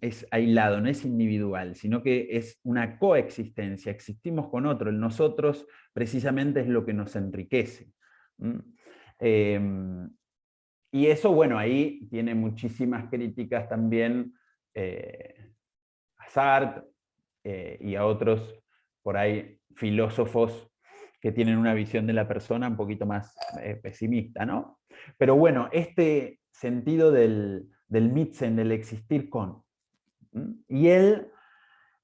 es aislado, no es individual, sino que es una coexistencia, existimos con otro, el nosotros precisamente es lo que nos enriquece. Y eso, bueno, ahí tiene muchísimas críticas también a Sartre y a otros, por ahí, filósofos que tienen una visión de la persona un poquito más pesimista, ¿no? Pero bueno, este sentido del Mitsein, del existir con. Y él,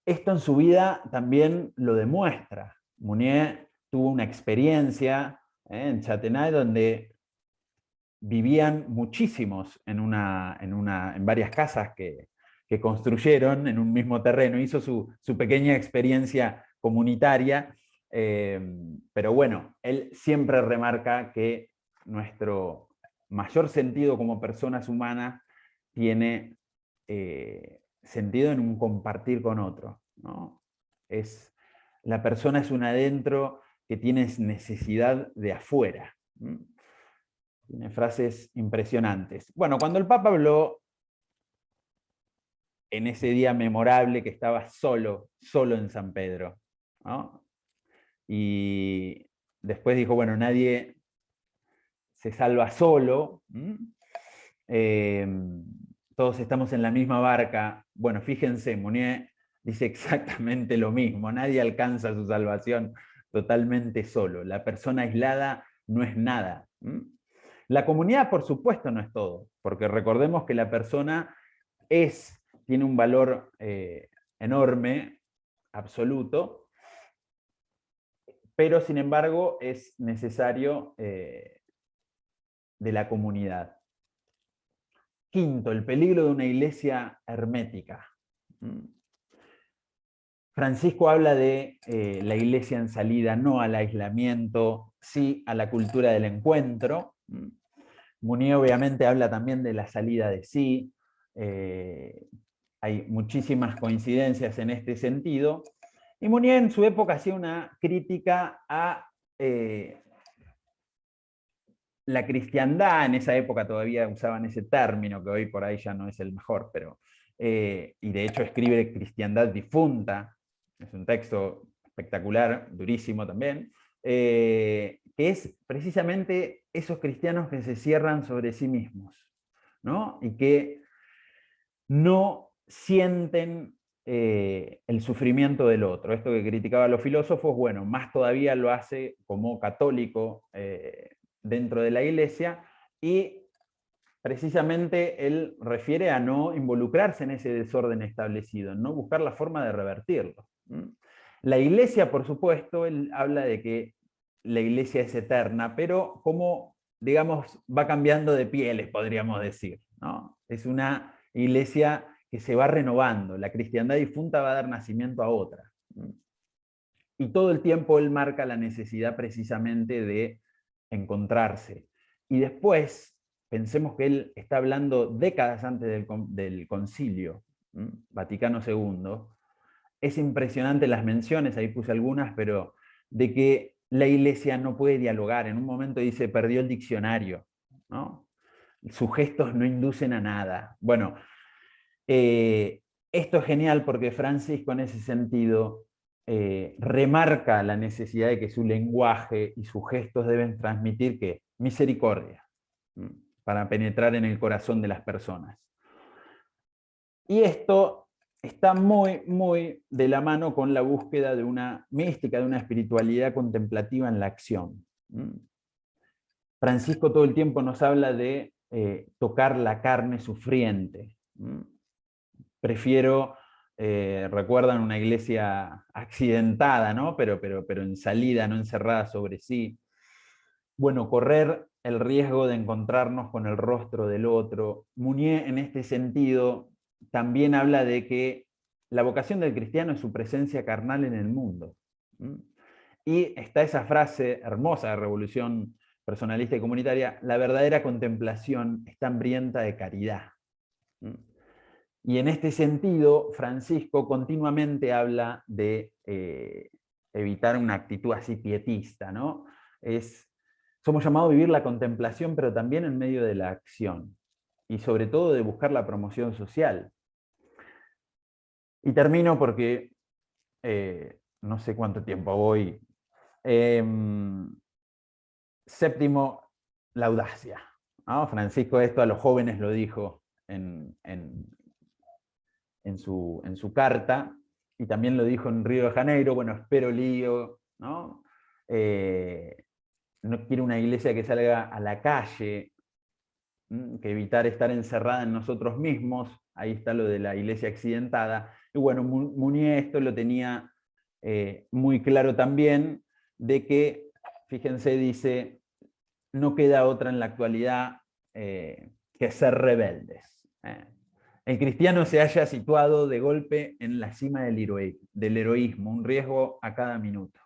esto en su vida también lo demuestra. Mounier tuvo una experiencia en Châtenay donde vivían muchísimos en varias casas que construyeron en un mismo terreno. Hizo su pequeña experiencia comunitaria, pero bueno, él siempre remarca que nuestro mayor sentido como personas humanas tiene sentido en un compartir con otro, ¿no? La persona es un adentro que tiene necesidad de afuera. Tiene frases impresionantes. Bueno, cuando el Papa habló en ese día memorable que estaba solo en San Pedro, ¿no? Y después dijo, bueno, nadie se salva solo, todos estamos en la misma barca. Bueno, fíjense, Mounier dice exactamente lo mismo, nadie alcanza su salvación totalmente solo, la persona aislada no es nada. La comunidad, por supuesto, no es todo, porque recordemos que la persona tiene un valor enorme, absoluto, pero sin embargo es necesario de la comunidad. Quinto, el peligro de una iglesia hermética. Francisco habla de la iglesia en salida, no al aislamiento, sí a la cultura del encuentro. Mounier obviamente habla también de la salida de sí. Hay muchísimas coincidencias en este sentido. Y Mounier en su época hacía una crítica a la cristiandad. En esa época todavía usaban ese término, que hoy por ahí ya no es el mejor, pero, y de hecho escribe Cristiandad difunta. Es un texto espectacular, durísimo también, que es precisamente esos cristianos que se cierran sobre sí mismos, ¿no? Y que no sienten el sufrimiento del otro. Esto que criticaba a los filósofos, bueno, más todavía lo hace como católico dentro de la Iglesia, y precisamente él refiere a no involucrarse en ese desorden establecido, no buscar la forma de revertirlo. La Iglesia, por supuesto, él habla de que la Iglesia es eterna, pero como, digamos, va cambiando de pieles, podríamos decir, ¿no? Es una Iglesia que se va renovando, la cristiandad difunta va a dar nacimiento a otra. Y todo el tiempo él marca la necesidad precisamente de encontrarse. Y después, pensemos que él está hablando décadas antes del concilio, Vaticano II. Es impresionante las menciones, ahí puse algunas, pero de que la Iglesia no puede dialogar. En un momento dice, perdió el diccionario, ¿no? Sus gestos no inducen a nada. Bueno, esto es genial porque Francisco en ese sentido remarca la necesidad de que su lenguaje y sus gestos deben transmitir ¿qué? Misericordia, para penetrar en el corazón de las personas. Y esto está muy, muy de la mano con la búsqueda de una mística, de una espiritualidad contemplativa en la acción. Francisco todo el tiempo nos habla de tocar la carne sufriente. Prefiero, recuerdan una iglesia accidentada, ¿no? pero en salida, no encerrada sobre sí. Bueno, correr el riesgo de encontrarnos con el rostro del otro. Mounier, en este sentido, también habla de que la vocación del cristiano es su presencia carnal en el mundo. Y está esa frase hermosa de Revolución Personalista y Comunitaria: la verdadera contemplación está hambrienta de caridad. Y en este sentido, Francisco continuamente habla de evitar una actitud así pietista, ¿no? Somos llamados a vivir la contemplación, pero también en medio de la acción, y sobre todo de buscar la promoción social. Y termino porque no sé cuánto tiempo voy. Séptimo, la audacia, ¿no? Francisco esto a los jóvenes lo dijo en su carta, y también lo dijo en Río de Janeiro: bueno, espero lío, ¿no? No quiero una iglesia que salga a la calle, que evitar estar encerrada en nosotros mismos. Ahí está lo de la iglesia accidentada. Y bueno, Mounier esto lo tenía muy claro también, de que, fíjense, dice, no queda otra en la actualidad que ser rebeldes. El cristiano se halla situado de golpe en la cima del heroísmo, un riesgo a cada minuto.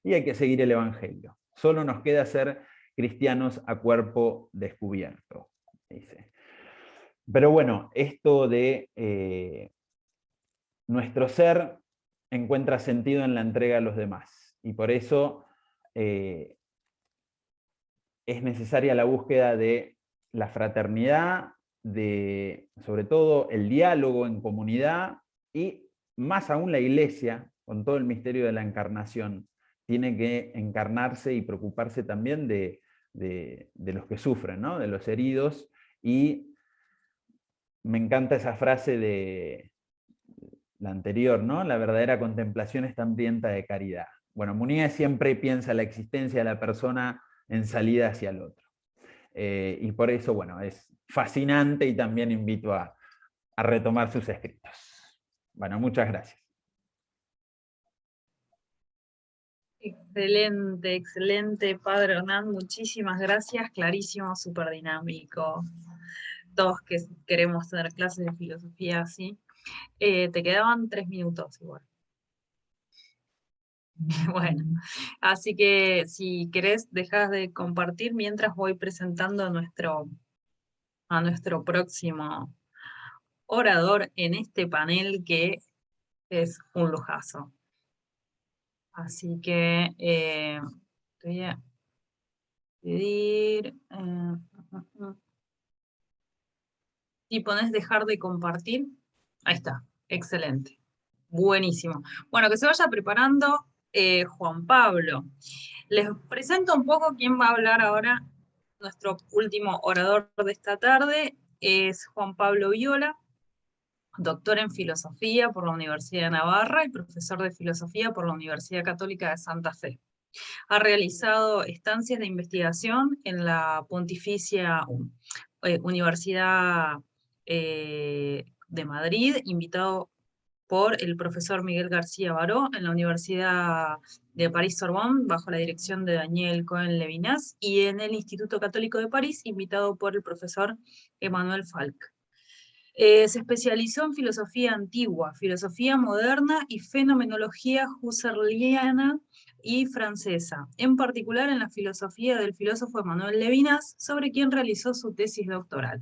Y hay que seguir el Evangelio. Solo nos queda ser cristianos a cuerpo descubierto, dice. Pero bueno, esto de nuestro ser encuentra sentido en la entrega a los demás. Y por eso es necesaria la búsqueda de la fraternidad, de sobre todo el diálogo en comunidad, y más aún la Iglesia, con todo el misterio de la encarnación, tiene que encarnarse y preocuparse también de los que sufren, ¿no? De los heridos. Y me encanta esa frase de la anterior, ¿no? La verdadera contemplación está hambrienta de caridad. Bueno, Mounier siempre piensa la existencia de la persona en salida hacia el otro. Y por eso, bueno, es fascinante, y también invito a retomar sus escritos. Bueno, muchas gracias. Excelente, excelente, Padre Hernán, muchísimas gracias, clarísimo, súper dinámico. Todos que queremos tener clases de filosofía así. Te quedaban 3 minutos igual. Bueno, así que si querés, dejás de compartir mientras voy presentando a nuestro próximo orador en este panel, que es un lujazo. Así que te voy a pedir... si pones dejar de compartir, ahí está, excelente, buenísimo. Bueno, que se vaya preparando Juan Pablo. Les presento un poco quién va a hablar ahora. Nuestro último orador de esta tarde es Juan Pablo Viola, doctor en Filosofía por la Universidad de Navarra y profesor de Filosofía por la Universidad Católica de Santa Fe. Ha realizado estancias de investigación en la Pontificia Universidad de Madrid, invitado por el profesor Miguel García Baró en la Universidad de París-Sorbonne, bajo la dirección de Daniel Cohen-Levinas, y en el Instituto Católico de París, invitado por el profesor Emmanuel Falk. Se especializó en filosofía antigua, filosofía moderna y fenomenología husserliana y francesa, en particular en la filosofía del filósofo Emmanuel Levinas, sobre quien realizó su tesis doctoral.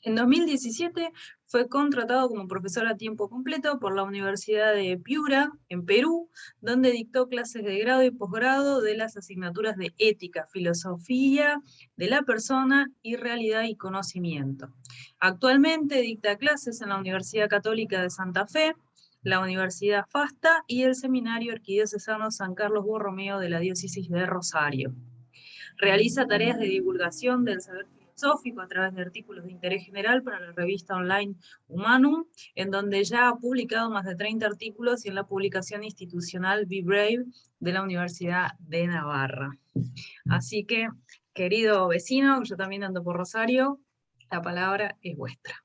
En 2017 fue contratado como profesor a tiempo completo por la Universidad de Piura, en Perú, donde dictó clases de grado y posgrado de las asignaturas de Ética, Filosofía de la Persona y Realidad y Conocimiento. Actualmente dicta clases en la Universidad Católica de Santa Fe, la Universidad FASTA y el Seminario Arquidiocesano San Carlos Borromeo de la Diócesis de Rosario. Realiza tareas de divulgación del saber filosófico a través de artículos de interés general para la revista online Humanum, en donde ya ha publicado más de 30 artículos, y en la publicación institucional Be Brave de la Universidad de Navarra. Así que, querido vecino, yo también ando por Rosario, la palabra es vuestra.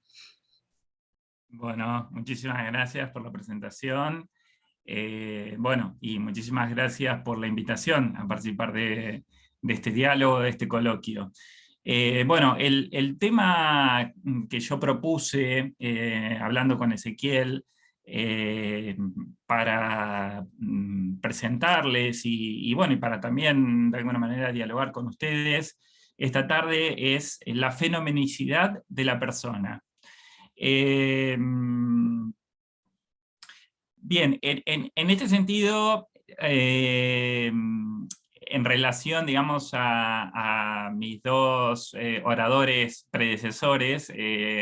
Bueno, muchísimas gracias por la presentación. Bueno, y muchísimas gracias por la invitación a participar de este diálogo, de este coloquio. Bueno, el tema que yo propuse, hablando con Ezequiel, para presentarles y bueno, y para también de alguna manera dialogar con ustedes esta tarde, es la fenomenicidad de la persona. Bien, en este sentido, en relación, digamos, a mis dos oradores predecesores,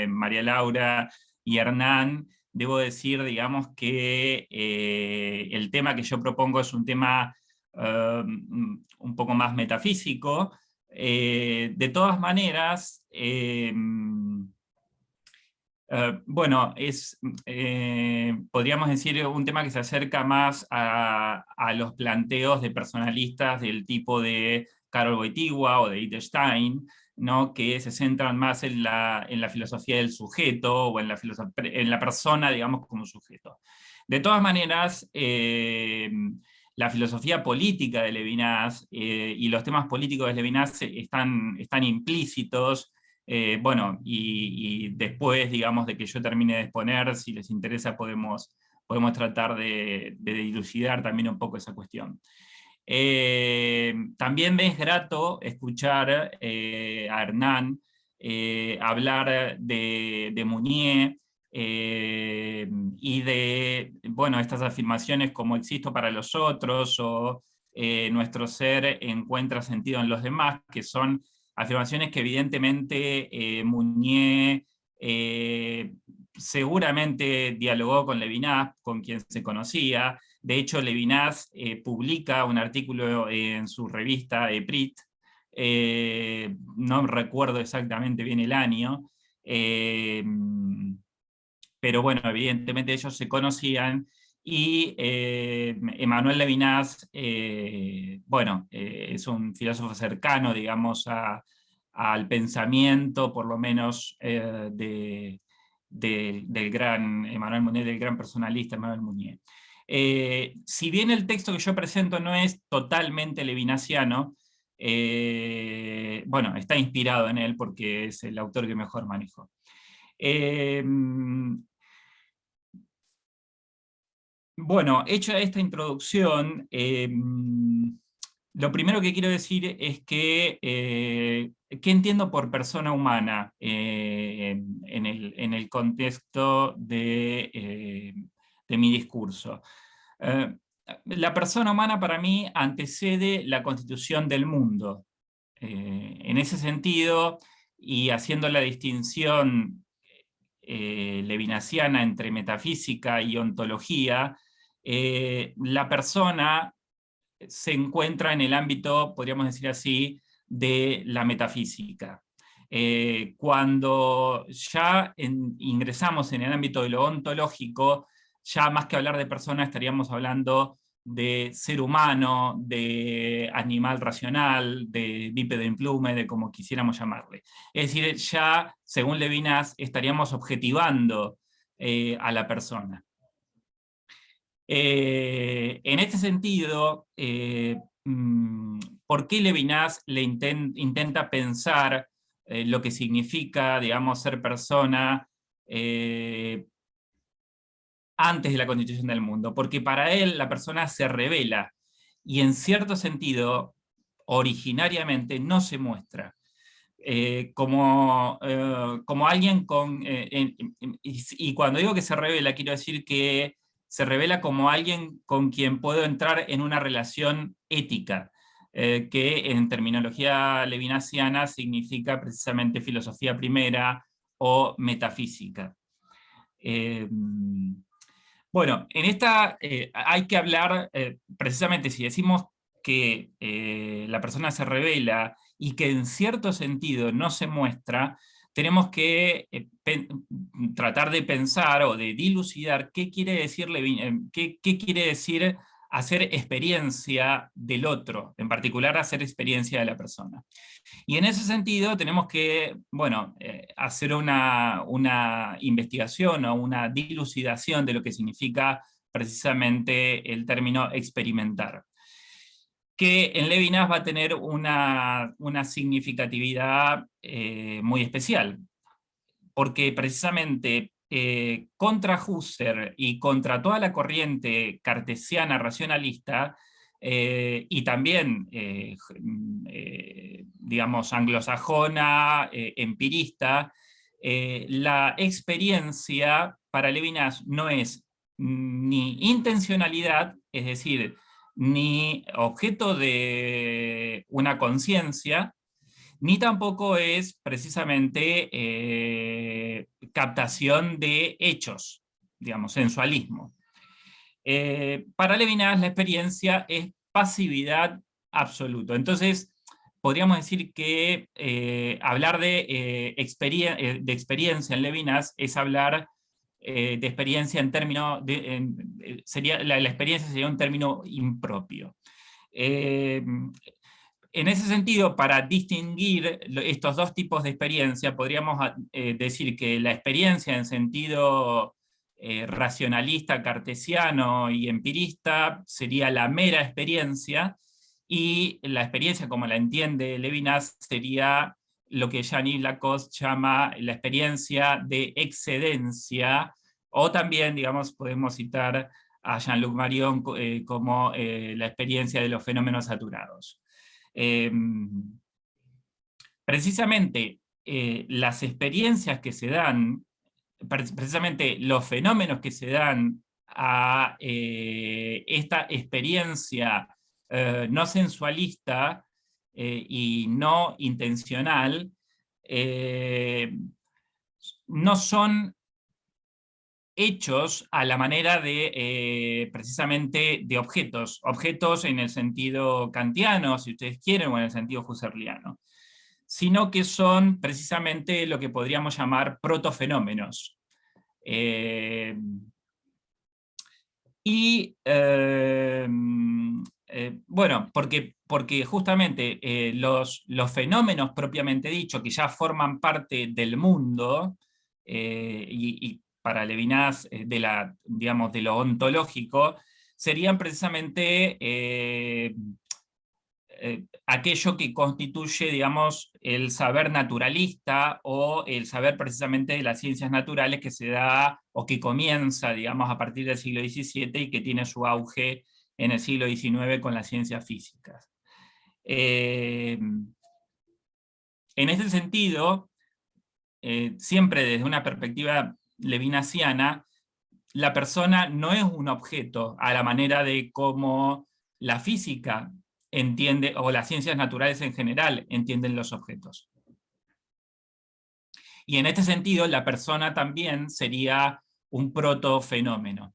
María Laura y Hernán, debo decir, digamos, que el tema que yo propongo es un tema un poco más metafísico. De todas maneras, bueno, podríamos decir, un tema que se acerca más a los planteos de personalistas del tipo de Karol Wojtyła o de Wittgenstein, ¿no? Que se centran más en la filosofía del sujeto o en la persona, digamos, como sujeto. De todas maneras, la filosofía política de Levinas y los temas políticos de Levinas están implícitos. Bueno, y después, digamos, de que yo termine de exponer, si les interesa, podemos tratar de dilucidar también un poco esa cuestión. También me es grato escuchar a Hernán hablar de Mounier y de, bueno, estas afirmaciones como existo para los otros o nuestro ser encuentra sentido en los demás, que son afirmaciones que evidentemente Mounier seguramente dialogó con Levinas, con quien se conocía. De hecho, Levinas publica un artículo en su revista Eprit, no recuerdo exactamente bien el año, pero bueno, evidentemente ellos se conocían, y Emmanuel Levinas, bueno, es un filósofo cercano, digamos, al pensamiento, por lo menos, del gran Emmanuel Mounier, del gran personalista Emmanuel Mounier. Si bien el texto que yo presento no es totalmente levinasiano, bueno, está inspirado en él porque es el autor que mejor manejó. Bueno, hecha esta introducción, lo primero que quiero decir es que, ¿qué entiendo por persona humana en el contexto de mi discurso? La persona humana para mí antecede la constitución del mundo. En ese sentido, y haciendo la distinción levinasiana entre metafísica y ontología, la persona se encuentra en el ámbito, podríamos decir así, de la metafísica. Cuando ya ingresamos en el ámbito de lo ontológico, ya más que hablar de persona estaríamos hablando de ser humano, de animal racional, de bípedo implume, de como quisiéramos llamarle. Es decir, ya, según Levinas, estaríamos objetivando a la persona. En este sentido, ¿por qué Levinas intenta pensar lo que significa, digamos, ser persona antes de la constitución del mundo? Porque para él la persona se revela y en cierto sentido, originariamente, no se muestra. Como alguien con... y cuando digo que se revela, quiero decir que se revela como alguien con quien puedo entrar en una relación ética, que en terminología levinasiana significa precisamente filosofía primera o metafísica. Bueno, en esta hay que hablar, precisamente si decimos que la persona se revela y que en cierto sentido no se muestra, tenemos que tratar de pensar o de dilucidar qué quiere decir, qué quiere decir hacer experiencia del otro, en particular hacer experiencia de la persona. Y en ese sentido tenemos que, bueno, hacer una investigación o una dilucidación de lo que significa precisamente el término experimentar, que en Levinas va a tener una significatividad muy especial, porque precisamente contra Husserl y contra toda la corriente cartesiana racionalista, y también, digamos, anglosajona, empirista, la experiencia para Levinas no es ni intencionalidad, es decir, ni objeto de una conciencia, ni tampoco es precisamente captación de hechos, digamos, sensualismo. Para Levinas la experiencia es pasividad absoluta. Entonces, podríamos decir que hablar de experiencia en Levinas es hablar de experiencia en términos, la experiencia sería un término impropio. En ese sentido, para distinguir estos dos tipos de experiencia, podríamos decir que la experiencia en sentido racionalista, cartesiano y empirista sería la mera experiencia, y la experiencia como la entiende Levinas sería lo que Jean-Yves Lacoste llama la experiencia de excedencia, o también, digamos, podemos citar a Jean-Luc Marion como la experiencia de los fenómenos saturados. Precisamente las experiencias que se dan, precisamente los fenómenos que se dan a esta experiencia no sensualista y no intencional, no son hechos a la manera de, precisamente, de objetos. Objetos en el sentido kantiano, si ustedes quieren, o en el sentido husserliano. Sino que son precisamente lo que podríamos llamar protofenómenos. Bueno, porque justamente los fenómenos propiamente dicho, que ya forman parte del mundo, y para Levinas, digamos, de lo ontológico, serían precisamente aquello que constituye, digamos, el saber naturalista o el saber precisamente de las ciencias naturales que se da o que comienza, digamos, a partir del siglo XVII y que tiene su auge en el siglo XIX con las ciencias físicas. En este sentido, siempre desde una perspectiva levinasiana, la persona no es un objeto a la manera de cómo la física entiende, o las ciencias naturales en general entienden los objetos. Y en este sentido, la persona también sería un protofenómeno.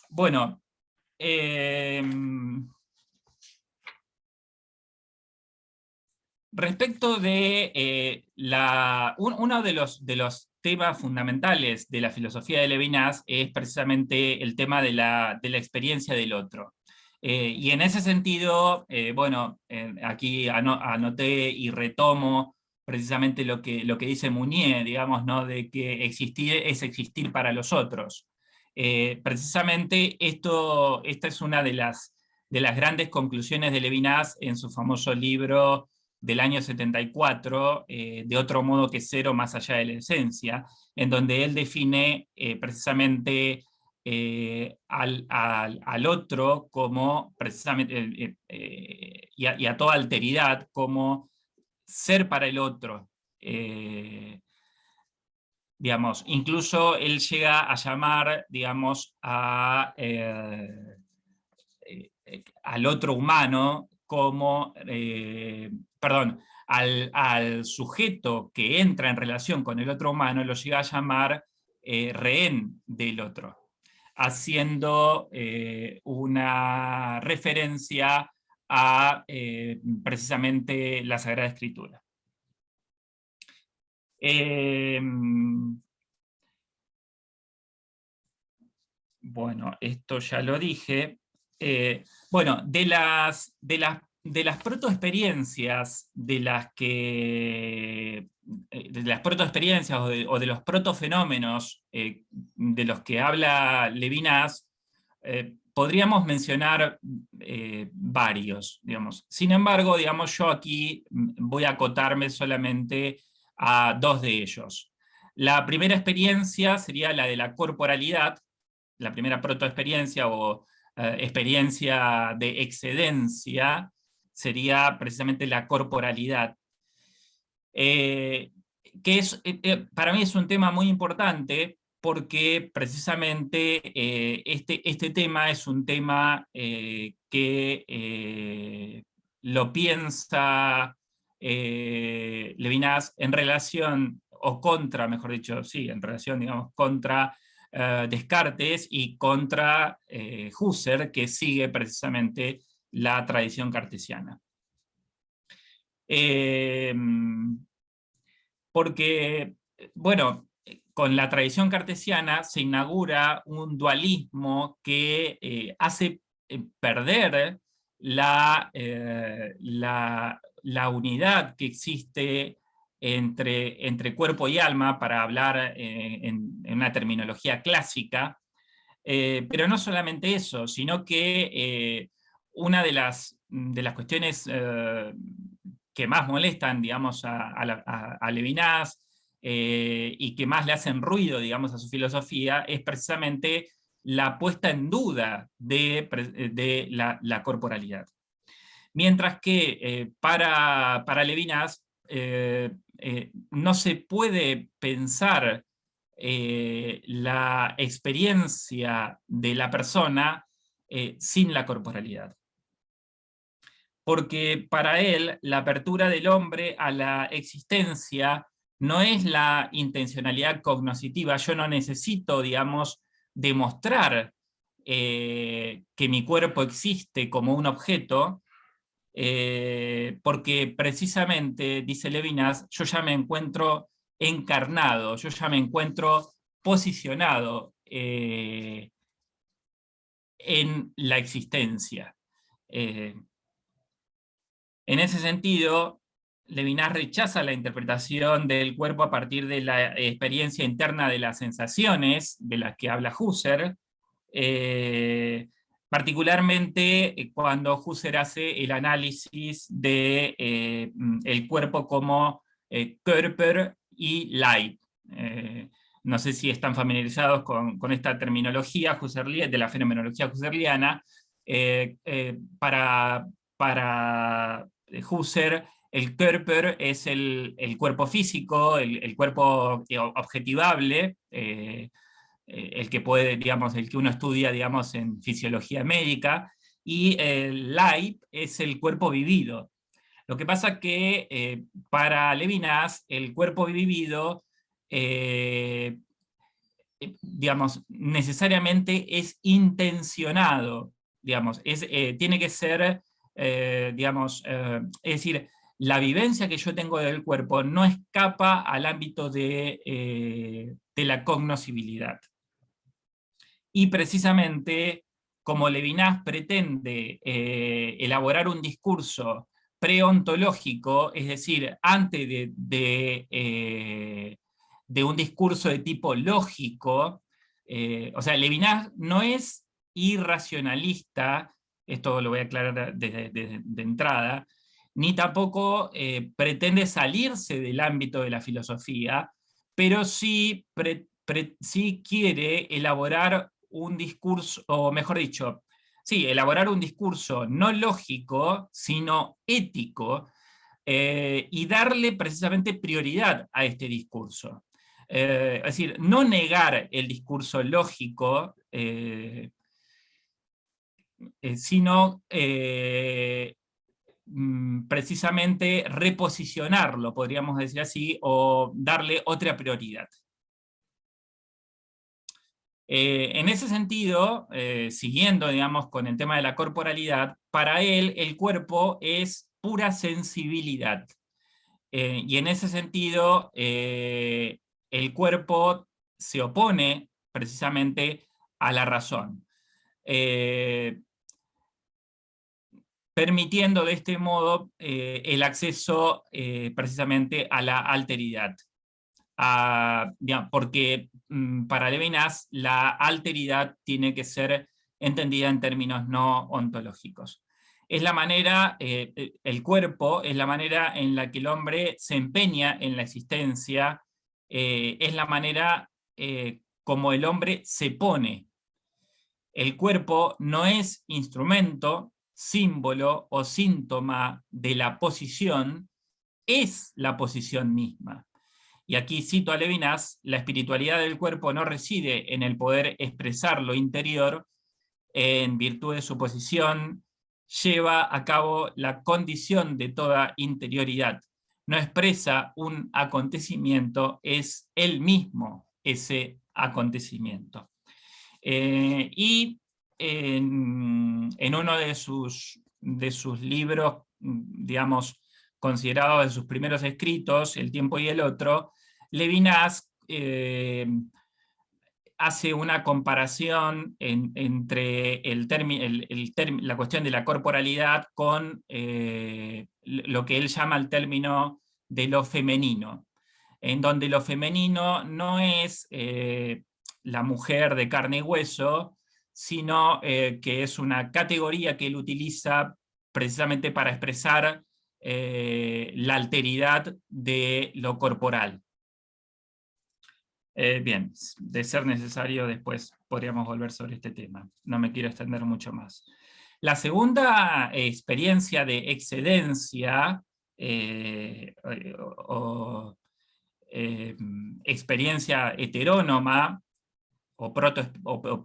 Bueno, respecto de uno de los temas fundamentales de la filosofía de Levinas es precisamente el tema de la experiencia del otro. Y en ese sentido, bueno, aquí anoté y retomo precisamente lo que dice Mounier, digamos, ¿no? De que existir es existir para los otros. Precisamente esta es una de las grandes conclusiones de Levinas en su famoso libro del año 74, de otro modo que cero más allá de la esencia, en donde él define precisamente al otro como precisamente, y a toda alteridad como ser para el otro. Digamos, incluso él llega a llamar, digamos, al otro humano como, perdón, al sujeto que entra en relación con el otro humano, lo llega a llamar rehén del otro, haciendo una referencia a precisamente la Sagrada Escritura. Bueno, esto ya lo dije. Bueno, de las protoexperiencias de las protoexperiencias o de los protofenómenos de los que habla Levinas, podríamos mencionar varios, digamos. Sin embargo, digamos, yo aquí voy a acotarme solamente a dos de ellos. La primera experiencia sería la de la corporalidad, la primera protoexperiencia o experiencia de excedencia sería precisamente la corporalidad. Que para mí es un tema muy importante porque precisamente este tema es un tema que lo piensa Levinas en relación, o contra, mejor dicho, sí, en relación, digamos, contra Descartes y contra Husserl, que sigue precisamente la tradición cartesiana. Porque, bueno, con la tradición cartesiana se inaugura un dualismo que hace perder la unidad que existe entre cuerpo y alma, para hablar en una terminología clásica, pero no solamente eso, sino que una de las cuestiones que más molestan, digamos, a Levinas y que más le hacen ruido, digamos, a su filosofía, es precisamente la puesta en duda de la corporalidad. Mientras que para Levinas no se puede pensar la experiencia de la persona sin la corporalidad. Porque para él la apertura del hombre a la existencia no es la intencionalidad cognoscitiva. Yo no necesito, digamos, demostrar que mi cuerpo existe como un objeto, porque precisamente, dice Levinas, yo ya me encuentro encarnado, yo ya me encuentro posicionado en la existencia. En ese sentido, Levinas rechaza la interpretación del cuerpo a partir de la experiencia interna de las sensaciones, de las que habla Husserl, particularmente cuando Husserl hace el análisis de el cuerpo como Körper y Leib. No sé si están familiarizados con esta terminología de la fenomenología husserliana. Para Husserl, el Körper es el cuerpo físico, el cuerpo objetivable, el que puede, digamos, el que uno estudia, digamos, en fisiología médica, y el Leib es el cuerpo vivido. Lo que pasa que para Levinas el cuerpo vivido digamos, necesariamente es intencionado, digamos, tiene que ser, digamos, es decir, la vivencia que yo tengo del cuerpo no escapa al ámbito de la cognoscibilidad. Y precisamente, como Levinas pretende elaborar un discurso preontológico, es decir, antes de un discurso de tipo lógico, o sea, Levinas no es irracionalista, esto lo voy a aclarar de entrada, ni tampoco pretende salirse del ámbito de la filosofía, pero sí, sí quiere elaborar un discurso, o mejor dicho, sí, elaborar un discurso no lógico, sino ético, y darle precisamente prioridad a este discurso. Es decir, no negar el discurso lógico, sino precisamente reposicionarlo, podríamos decir así, o darle otra prioridad. En ese sentido, siguiendo, digamos, con el tema de la corporalidad, para él el cuerpo es pura sensibilidad. Y en ese sentido, el cuerpo se opone precisamente a la razón, permitiendo de este modo el acceso precisamente a la alteridad. Porque para Levinas la alteridad tiene que ser entendida en términos no ontológicos. Es la manera, el cuerpo es la manera en la que el hombre se empeña en la existencia, es la manera como el hombre se pone. El cuerpo no es instrumento, símbolo o síntoma de la posición, es la posición misma. Y aquí cito a Levinas: la espiritualidad del cuerpo no reside en el poder expresar lo interior, en virtud de su posición, lleva a cabo la condición de toda interioridad. No expresa un acontecimiento, es él mismo ese acontecimiento. Y en uno de sus libros, digamos, considerados de sus primeros escritos, El tiempo y el otro, Levinas hace una comparación entre la cuestión de la corporalidad con lo que él llama el término de lo femenino, en donde lo femenino no es la mujer de carne y hueso, sino que es una categoría que él utiliza precisamente para expresar la alteridad de lo corporal. Bien, de ser necesario después podríamos volver sobre este tema, no me quiero extender mucho más. La segunda experiencia de excedencia experiencia heterónoma o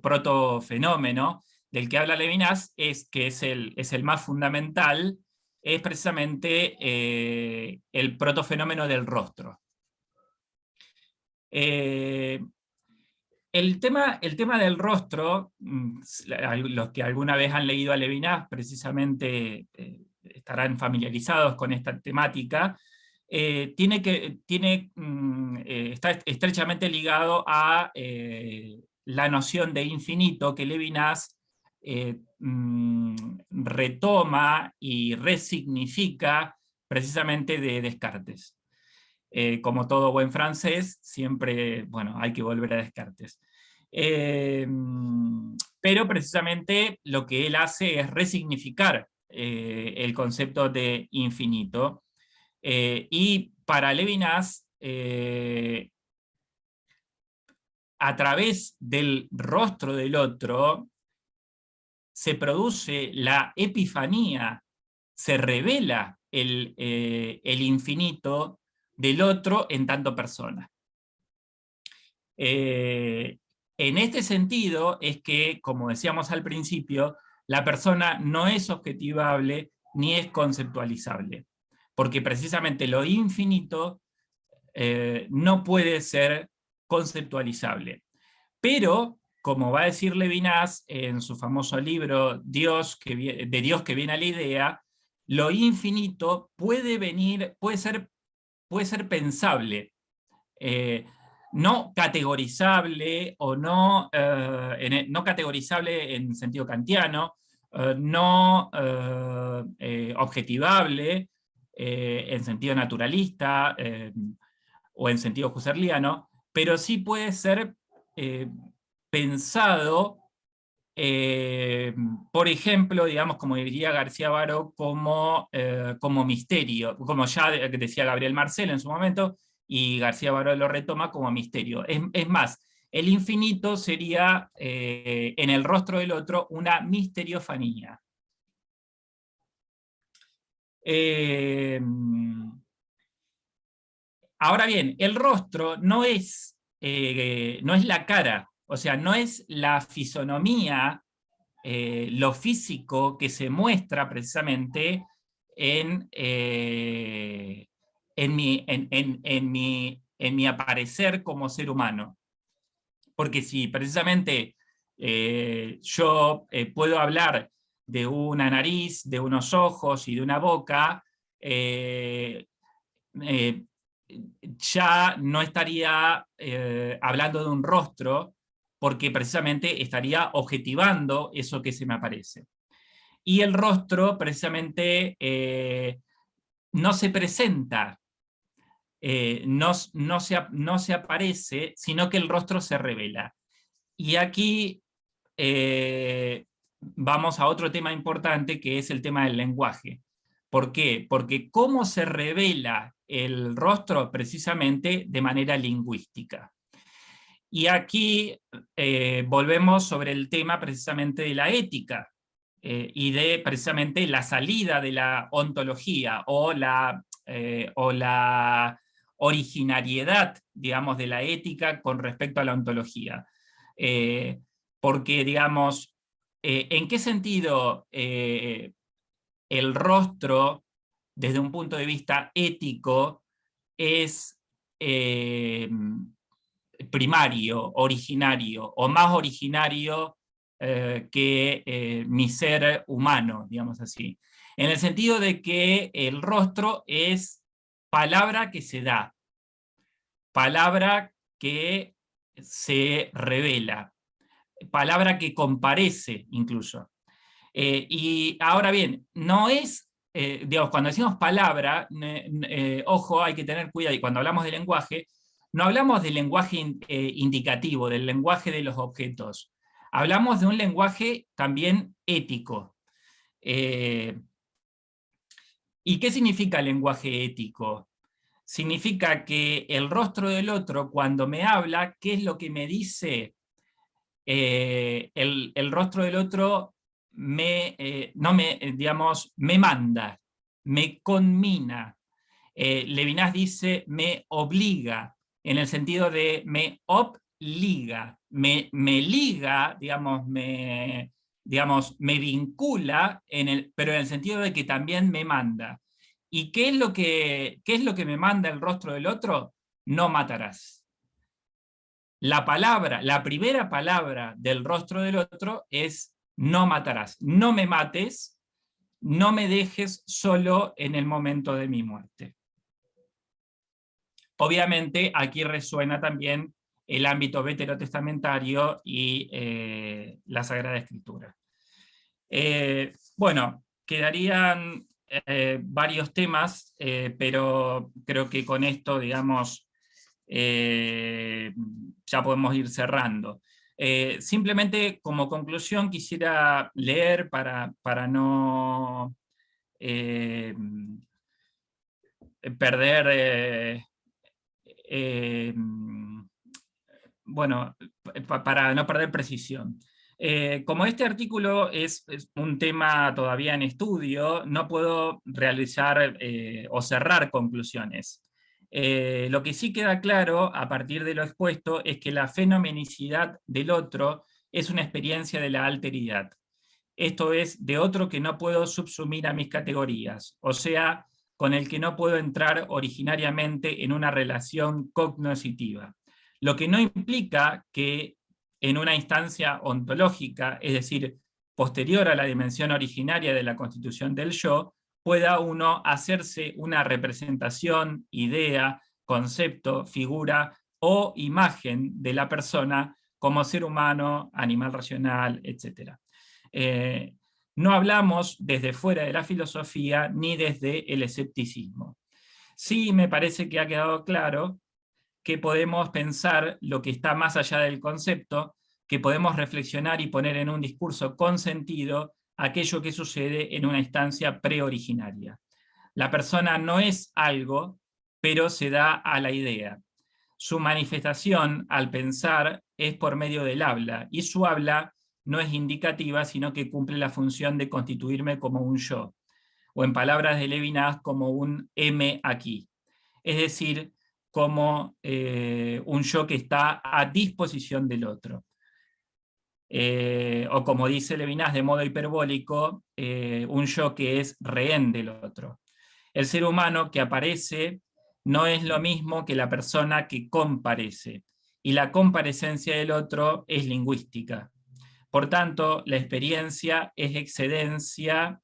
protofenómeno del que habla Levinas, es el más fundamental, es precisamente el protofenómeno del rostro. El tema del rostro, los que alguna vez han leído a Levinas precisamente estarán familiarizados con esta temática, está estrechamente ligado a la noción de infinito que Levinas retoma y resignifica precisamente de Descartes. Como todo buen francés, siempre, bueno, hay que volver a Descartes. Pero precisamente lo que él hace es resignificar el concepto de infinito. Y para Levinas, a través del rostro del otro, se produce la epifanía, se revela el infinito del otro en tanto persona. En este sentido es que, como decíamos al principio, la persona no es objetivable ni es conceptualizable, porque precisamente lo infinito no puede ser conceptualizable. Pero, como va a decir Levinas en su famoso libro de Dios que viene a la idea, lo infinito puede ser pensable, no categorizable o no, no categorizable en sentido kantiano, no objetivable en sentido naturalista o en sentido husserliano, pero sí puede ser pensado, por ejemplo, digamos, como diría García Baró, como misterio, como ya decía Gabriel Marcel en su momento, y García Baró lo retoma como misterio. Es más, el infinito sería, en el rostro del otro, una misteriofanía. Ahora bien, el rostro no es la cara, o sea, no es la fisonomía, lo físico que se muestra precisamente en mi aparecer como ser humano. Porque si precisamente yo puedo hablar de una nariz, de unos ojos y de una boca, ya no estaría hablando de un rostro, porque precisamente estaría objetivando eso que se me aparece. Y el rostro precisamente no se presenta, no se aparece, sino que el rostro se revela. Y aquí vamos a otro tema importante, que es el tema del lenguaje. ¿Por qué? Porque cómo se revela el rostro precisamente de manera lingüística. Y aquí volvemos sobre el tema precisamente de la ética y de precisamente la salida de la ontología o la originariedad, digamos, de la ética con respecto a la ontología. Porque, digamos, ¿en qué sentido el rostro, desde un punto de vista ético, es primario, originario, o más originario que mi ser humano, digamos así? En el sentido de que el rostro es palabra que se da, palabra que se revela, palabra que comparece incluso. Y ahora bien, no es, digamos, cuando decimos palabra, ojo, hay que tener cuidado, y cuando hablamos de lenguaje, no hablamos del lenguaje indicativo, del lenguaje de los objetos. Hablamos de un lenguaje también ético. ¿Y qué significa lenguaje ético? Significa que el rostro del otro, cuando me habla, ¿qué es lo que me dice? El rostro del otro digamos, me manda, me conmina. Levinas dice me obliga, en el sentido de me obliga, me liga, digamos, me vincula, pero en el sentido de que también me manda. ¿Y qué es lo que me manda el rostro del otro? No matarás. La primera palabra del rostro del otro es no matarás. No me mates, no me dejes solo en el momento de mi muerte. Obviamente aquí resuena también el ámbito veterotestamentario y la Sagrada Escritura. Bueno, quedarían varios temas, pero creo que con esto, digamos, ya podemos ir cerrando. Simplemente como conclusión quisiera leer para no perder, bueno, para no perder precisión. Como este artículo es un tema todavía en estudio, no puedo realizar o cerrar conclusiones. Lo que sí queda claro a partir de lo expuesto es que la fenomenicidad del otro es una experiencia de la alteridad. Esto es, de otro que no puedo subsumir a mis categorías, o sea, con el que no puedo entrar originariamente en una relación cognoscitiva. Lo que no implica que en una instancia ontológica, es decir, posterior a la dimensión originaria de la constitución del yo, pueda uno hacerse una representación, idea, concepto, figura o imagen de la persona como ser humano, animal racional, etc. No hablamos desde fuera de la filosofía ni desde el escepticismo. Sí me parece que ha quedado claro que podemos pensar lo que está más allá del concepto, que podemos reflexionar y poner en un discurso con sentido aquello que sucede en una instancia preoriginaria. La persona no es algo, pero se da a la idea. Su manifestación al pensar es por medio del habla, y su habla no es indicativa, sino que cumple la función de constituirme como un yo, o en palabras de Levinas, como un M aquí. Es decir, como un yo que está a disposición del otro. O como dice Levinas de modo hiperbólico, un yo que es rehén del otro. El ser humano que aparece no es lo mismo que la persona que comparece, y la comparecencia del otro es lingüística. Por tanto, la experiencia de excedencia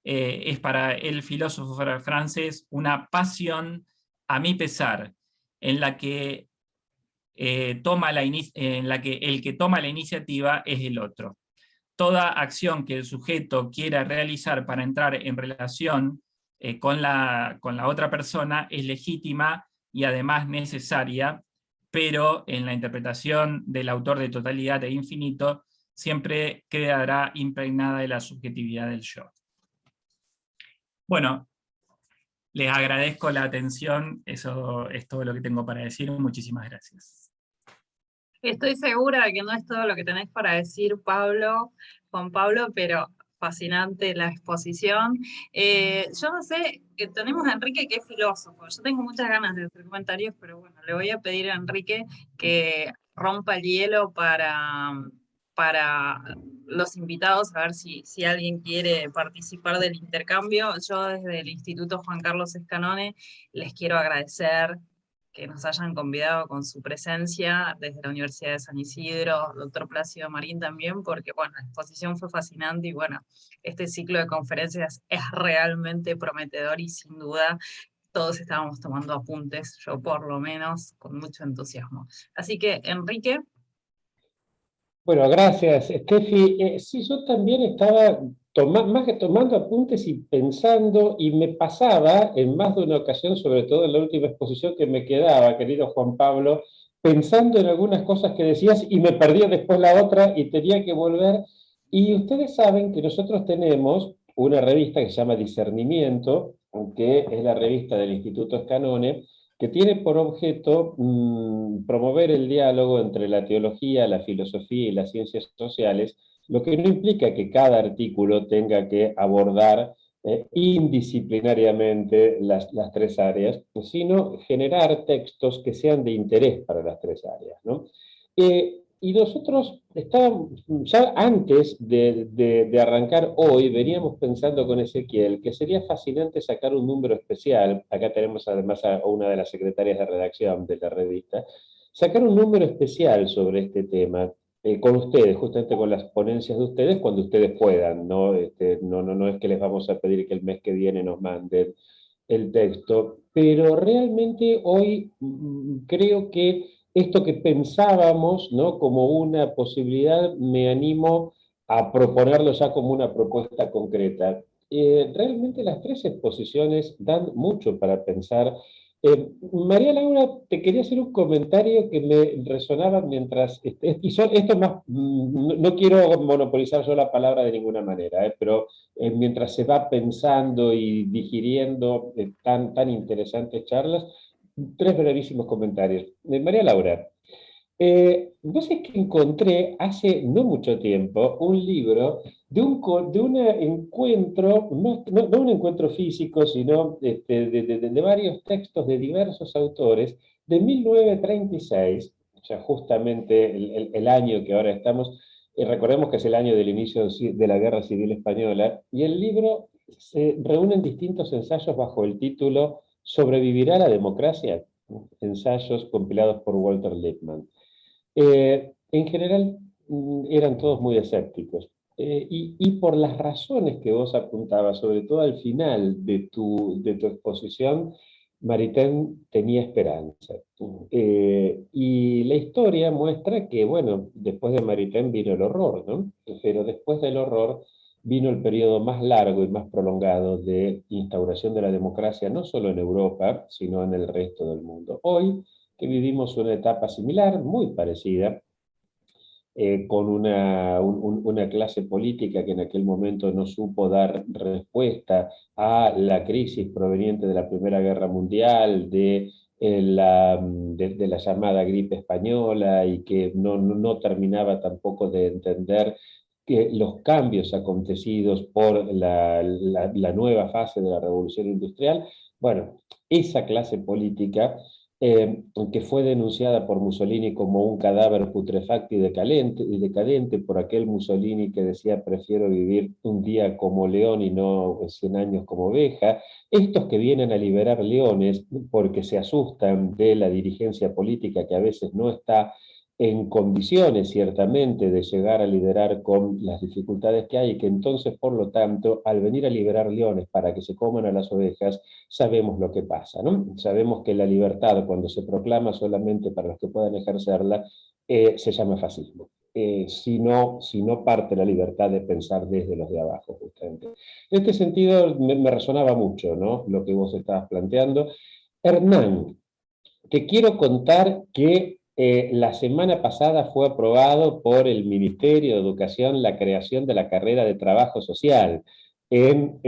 es para el filósofo francés una pasión a mi pesar, en la que el que toma la iniciativa es el otro. Toda acción que el sujeto quiera realizar para entrar en relación con la otra persona es legítima y además necesaria, pero en la interpretación del autor de Totalidad e Infinito siempre quedará impregnada de la subjetividad del yo. Bueno, les agradezco la atención, eso es todo lo que tengo para decir, muchísimas gracias. Estoy segura de que no es todo lo que tenés para decir, Juan Pablo, pero fascinante la exposición. Yo no sé, que tenemos a Enrique que es filósofo. Yo tengo muchas ganas de hacer comentarios, pero bueno, le voy a pedir a Enrique que rompa el hielo para los invitados, a ver si alguien quiere participar del intercambio. Yo desde el Instituto Juan Carlos Escanone les quiero agradecer que nos hayan convidado con su presencia desde la Universidad de San Isidro, doctor Plácido Marín también, porque bueno, la exposición fue fascinante y bueno, este ciclo de conferencias es realmente prometedor y sin duda todos estábamos tomando apuntes, yo por lo menos, con mucho entusiasmo. Así que, Enrique. Bueno, gracias, Steffi. Sí, yo también estaba más que tomando apuntes y pensando, y me pasaba en más de una ocasión, sobre todo en la última exposición que me quedaba, querido Juan Pablo, pensando en algunas cosas que decías y me perdía después la otra y tenía que volver. Y ustedes saben que nosotros tenemos una revista que se llama Discernimiento, que es la revista del Instituto Escanone, que tiene por objeto promover el diálogo entre la teología, la filosofía y las ciencias sociales, lo que no implica que cada artículo tenga que abordar indisciplinariamente las tres áreas, sino generar textos que sean de interés para las tres áreas, ¿no? Y nosotros estábamos, ya antes de arrancar hoy, veníamos pensando con Ezequiel que sería fascinante sacar un número especial, acá tenemos además a una de las secretarias de redacción de la revista, sacar un número especial sobre este tema, con ustedes, justamente con las ponencias de ustedes, cuando ustedes puedan, ¿no? No es que les vamos a pedir que el mes que viene nos manden el texto, pero realmente hoy creo que esto que pensábamos, ¿no?, como una posibilidad, me animo a proponerlo ya como una propuesta concreta. Realmente las tres exposiciones dan mucho para pensar. María Laura, te quería hacer un comentario que me resonaba mientras, esto más, no quiero monopolizar yo la palabra de ninguna manera, pero mientras se va pensando y digiriendo tan interesantes charlas, tres brevísimos comentarios. María Laura, vos es que encontré hace no mucho tiempo un libro de un encuentro, no un encuentro físico, sino de varios textos de diversos autores de 1936, o sea, justamente el año que ahora estamos, recordemos que es el año del inicio de la Guerra Civil Española, y el libro se reúnen distintos ensayos bajo el título ¿Sobrevivirá la democracia? Ensayos compilados por Walter Lippmann. En general eran todos muy escépticos. Y por las razones que vos apuntabas, sobre todo al final de tu exposición, Maritain tenía esperanza. Y la historia muestra que, bueno, después de Maritain vino el horror, ¿no? Pero después del horror vino el periodo más largo y más prolongado de instauración de la democracia, no solo en Europa, sino en el resto del mundo. Hoy, que vivimos una etapa similar, muy parecida, con una clase política que en aquel momento no supo dar respuesta a la crisis proveniente de la Primera Guerra Mundial, de la llamada gripe española, y que no terminaba tampoco de entender que los cambios acontecidos por la nueva fase de la revolución industrial. Bueno, esa clase política, que fue denunciada por Mussolini como un cadáver putrefacto y decadente por aquel Mussolini que decía: prefiero vivir un día como león y no 100 años como oveja. Estos que vienen a liberar leones porque se asustan de la dirigencia política, que a veces no está en condiciones ciertamente de llegar a liderar con las dificultades que hay, y que entonces, por lo tanto, al venir a liberar leones para que se coman a las ovejas, sabemos lo que pasa, ¿no? Sabemos que la libertad, cuando se proclama solamente para los que puedan ejercerla, se llama fascismo. Si no parte la libertad de pensar desde los de abajo, justamente. En este sentido, me resonaba mucho, ¿no?, lo que vos estabas planteando. Hernán, te quiero contar que la semana pasada fue aprobado por el Ministerio de Educación la creación de la carrera de Trabajo Social en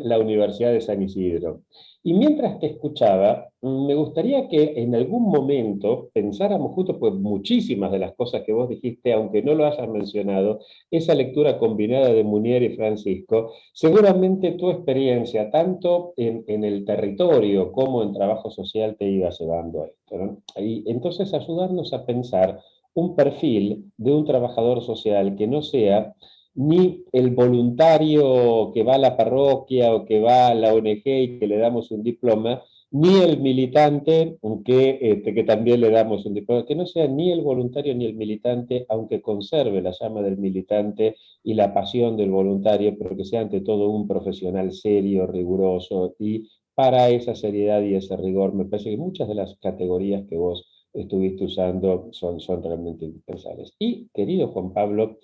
la Universidad de San Isidro. Y mientras te escuchaba, me gustaría que en algún momento pensáramos juntos, pues muchísimas de las cosas que vos dijiste, aunque no lo hayas mencionado, esa lectura combinada de Munier y Francisco, seguramente tu experiencia, tanto en el territorio como en trabajo social, te iba llevando a esto, ¿no? Y entonces ayudarnos a pensar un perfil de un trabajador social que no sea ni el voluntario que va a la parroquia o que va a la ONG y que le damos un diploma, ni el militante que también le damos un diploma, que no sea ni el voluntario ni el militante, aunque conserve la llama del militante y la pasión del voluntario, pero que sea ante todo un profesional serio, riguroso, y para esa seriedad y ese rigor me parece que muchas de las categorías que vos estuviste usando son realmente indispensables. Y, querido Juan Pablo,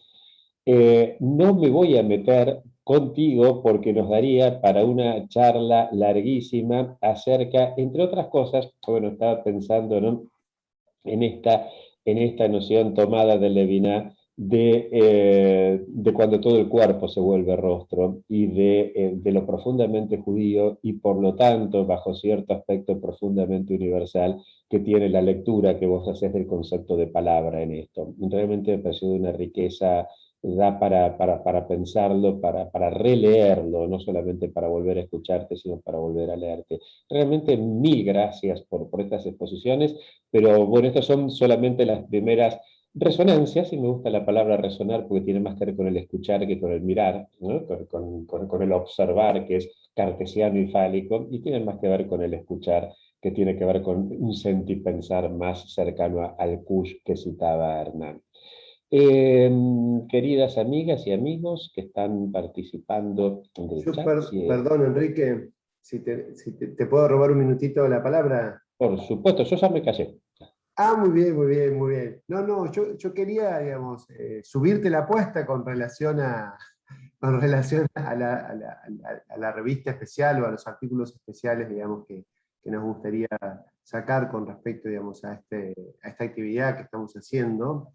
no me voy a meter contigo porque nos daría para una charla larguísima acerca, entre otras cosas, bueno, estaba pensando, ¿no?, en esta noción tomada de Levinas de cuando todo el cuerpo se vuelve rostro, y de lo profundamente judío y por lo tanto, bajo cierto aspecto, profundamente universal, que tiene la lectura que vos haces del concepto de palabra en esto. Realmente me pareció de una riqueza, da para pensarlo, para releerlo, no solamente para volver a escucharte, sino para volver a leerte. Realmente mil gracias por estas exposiciones, pero bueno, estas son solamente las primeras resonancias, y me gusta la palabra resonar porque tiene más que ver con el escuchar que con el mirar, ¿no?, con el observar, que es cartesiano y fálico, y tiene más que ver con el escuchar, que tiene que ver con un sentir pensar más cercano al Kush que citaba Hernán. Queridas amigas y amigos que están participando del chat. Perdón, Enrique, si te puedo robar un minutito de la palabra. Por supuesto, yo ya me callé. Ah, muy bien, muy bien, muy bien. No, yo quería, digamos, subirte la apuesta con relación a la revista especial o a los artículos especiales, digamos, que nos gustaría sacar con respecto, digamos, a esta actividad que estamos haciendo,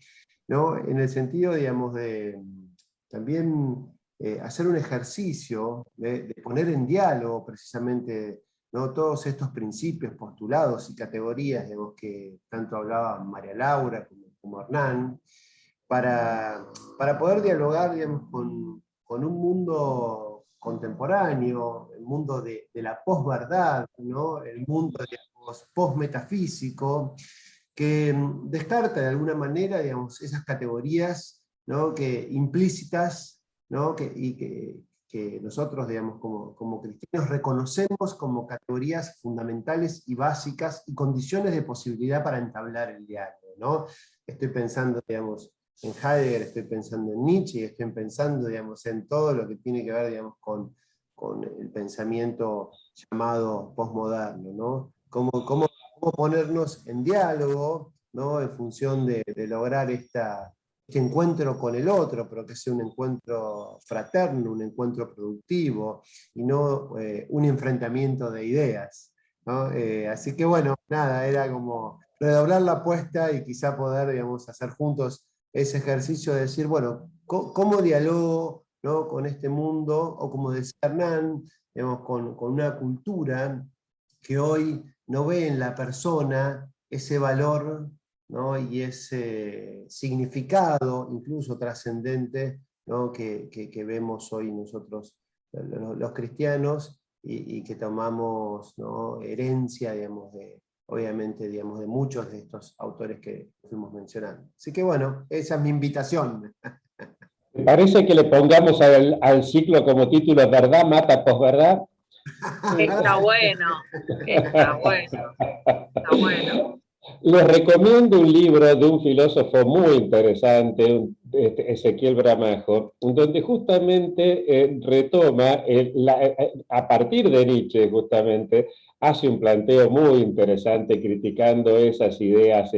¿no? En el sentido, digamos, de también hacer un ejercicio de poner en diálogo precisamente, ¿no?, todos estos principios, postulados y categorías, digamos, que tanto hablaba María Laura como Hernán, para poder dialogar, digamos, con un mundo contemporáneo, el mundo de la posverdad, ¿no?, el mundo, digamos, postmetafísico, que descarta de alguna manera, digamos, esas categorías, ¿no?, implícitas, ¿no?, que que nosotros, digamos, como cristianos, reconocemos como categorías fundamentales y básicas y condiciones de posibilidad para entablar el diálogo, ¿no? Estoy pensando, digamos, en Heidegger, estoy pensando en Nietzsche, y estoy pensando, digamos, en todo lo que tiene que ver, digamos, con el pensamiento llamado posmoderno, ¿no? Cómo ponernos en diálogo, ¿no? En función de lograr este encuentro con el otro, pero que sea un encuentro fraterno, un encuentro productivo, y no un enfrentamiento de ideas, ¿no? Así que bueno, nada, era como redoblar la apuesta y quizá poder, digamos, hacer juntos ese ejercicio de decir, bueno, ¿cómo dialogo, ¿no? Con este mundo, o como decía Hernán, digamos, con una cultura que hoy no ve en la persona ese valor, ¿no? Y ese significado, incluso trascendente, ¿no? que vemos hoy nosotros los cristianos, y que tomamos, ¿no? Herencia, digamos, obviamente, digamos, de muchos de estos autores que fuimos mencionando. Así que bueno, esa es mi invitación. ¿Te parece que le pongamos al ciclo como título "Verdad mata posverdad"? Está bueno, está bueno, está bueno. Les recomiendo un libro de un filósofo muy interesante, Ezequiel Bramajo, donde justamente retoma, a partir de Nietzsche justamente, hace un planteo muy interesante criticando esas ideas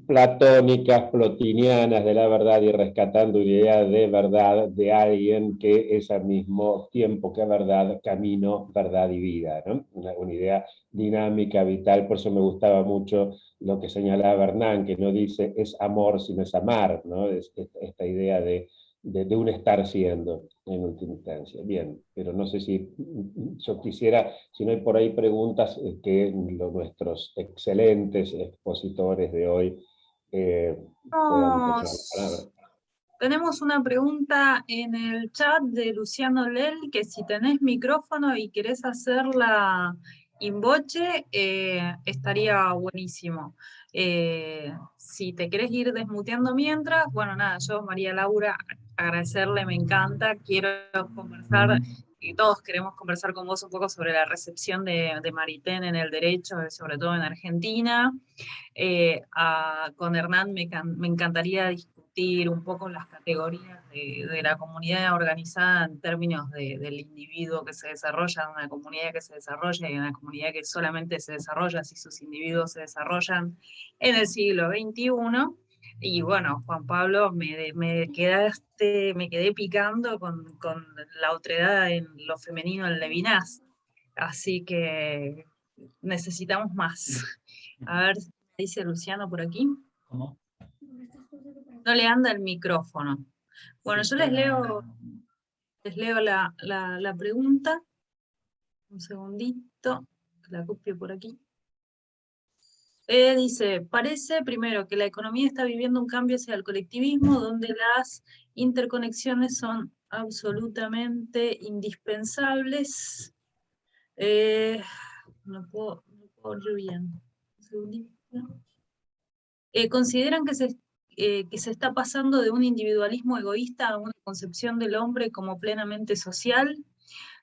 platónicas, plotinianas de la verdad, y rescatando una idea de verdad de alguien que es al mismo tiempo que verdad, camino, verdad y vida, ¿no? Una idea dinámica, vital. Por eso me gustaba mucho lo que señalaba Hernán, que no dice es amor sino es amar, ¿no? Esta idea de un estar siendo en última instancia. Bien, pero no sé si yo quisiera, si no hay por ahí preguntas que nuestros excelentes expositores de hoy puedan tomar la palabra. Tenemos una pregunta en el chat de Luciano Lel, que si tenés micrófono y querés hacerla in voce, estaría buenísimo. Si te querés ir desmuteando mientras, bueno, nada, yo, María Laura, agradecerle, me encanta, quiero conversar, y todos queremos conversar con vos un poco sobre la recepción de Maritain en el derecho, sobre todo en Argentina. Con Hernán me encantaría discutir un poco las categorías de la comunidad organizada en términos del individuo que se desarrolla, una comunidad que se desarrolla y una comunidad que solamente se desarrolla si sus individuos se desarrollan en el siglo XXI. Y bueno, Juan Pablo, me quedé picando con la otredad en lo femenino en Levinas. Así que necesitamos más. A ver, dice Luciano por aquí. ¿Cómo? No le anda el micrófono. Bueno, Sí, yo les leo la pregunta. Un segundito, que la copio por aquí. Dice, parece primero que la economía está viviendo un cambio hacia el colectivismo, donde las interconexiones son absolutamente indispensables. No puedo leer bien. Un segundito. ¿Consideran que se está pasando de un individualismo egoísta a una concepción del hombre como plenamente social?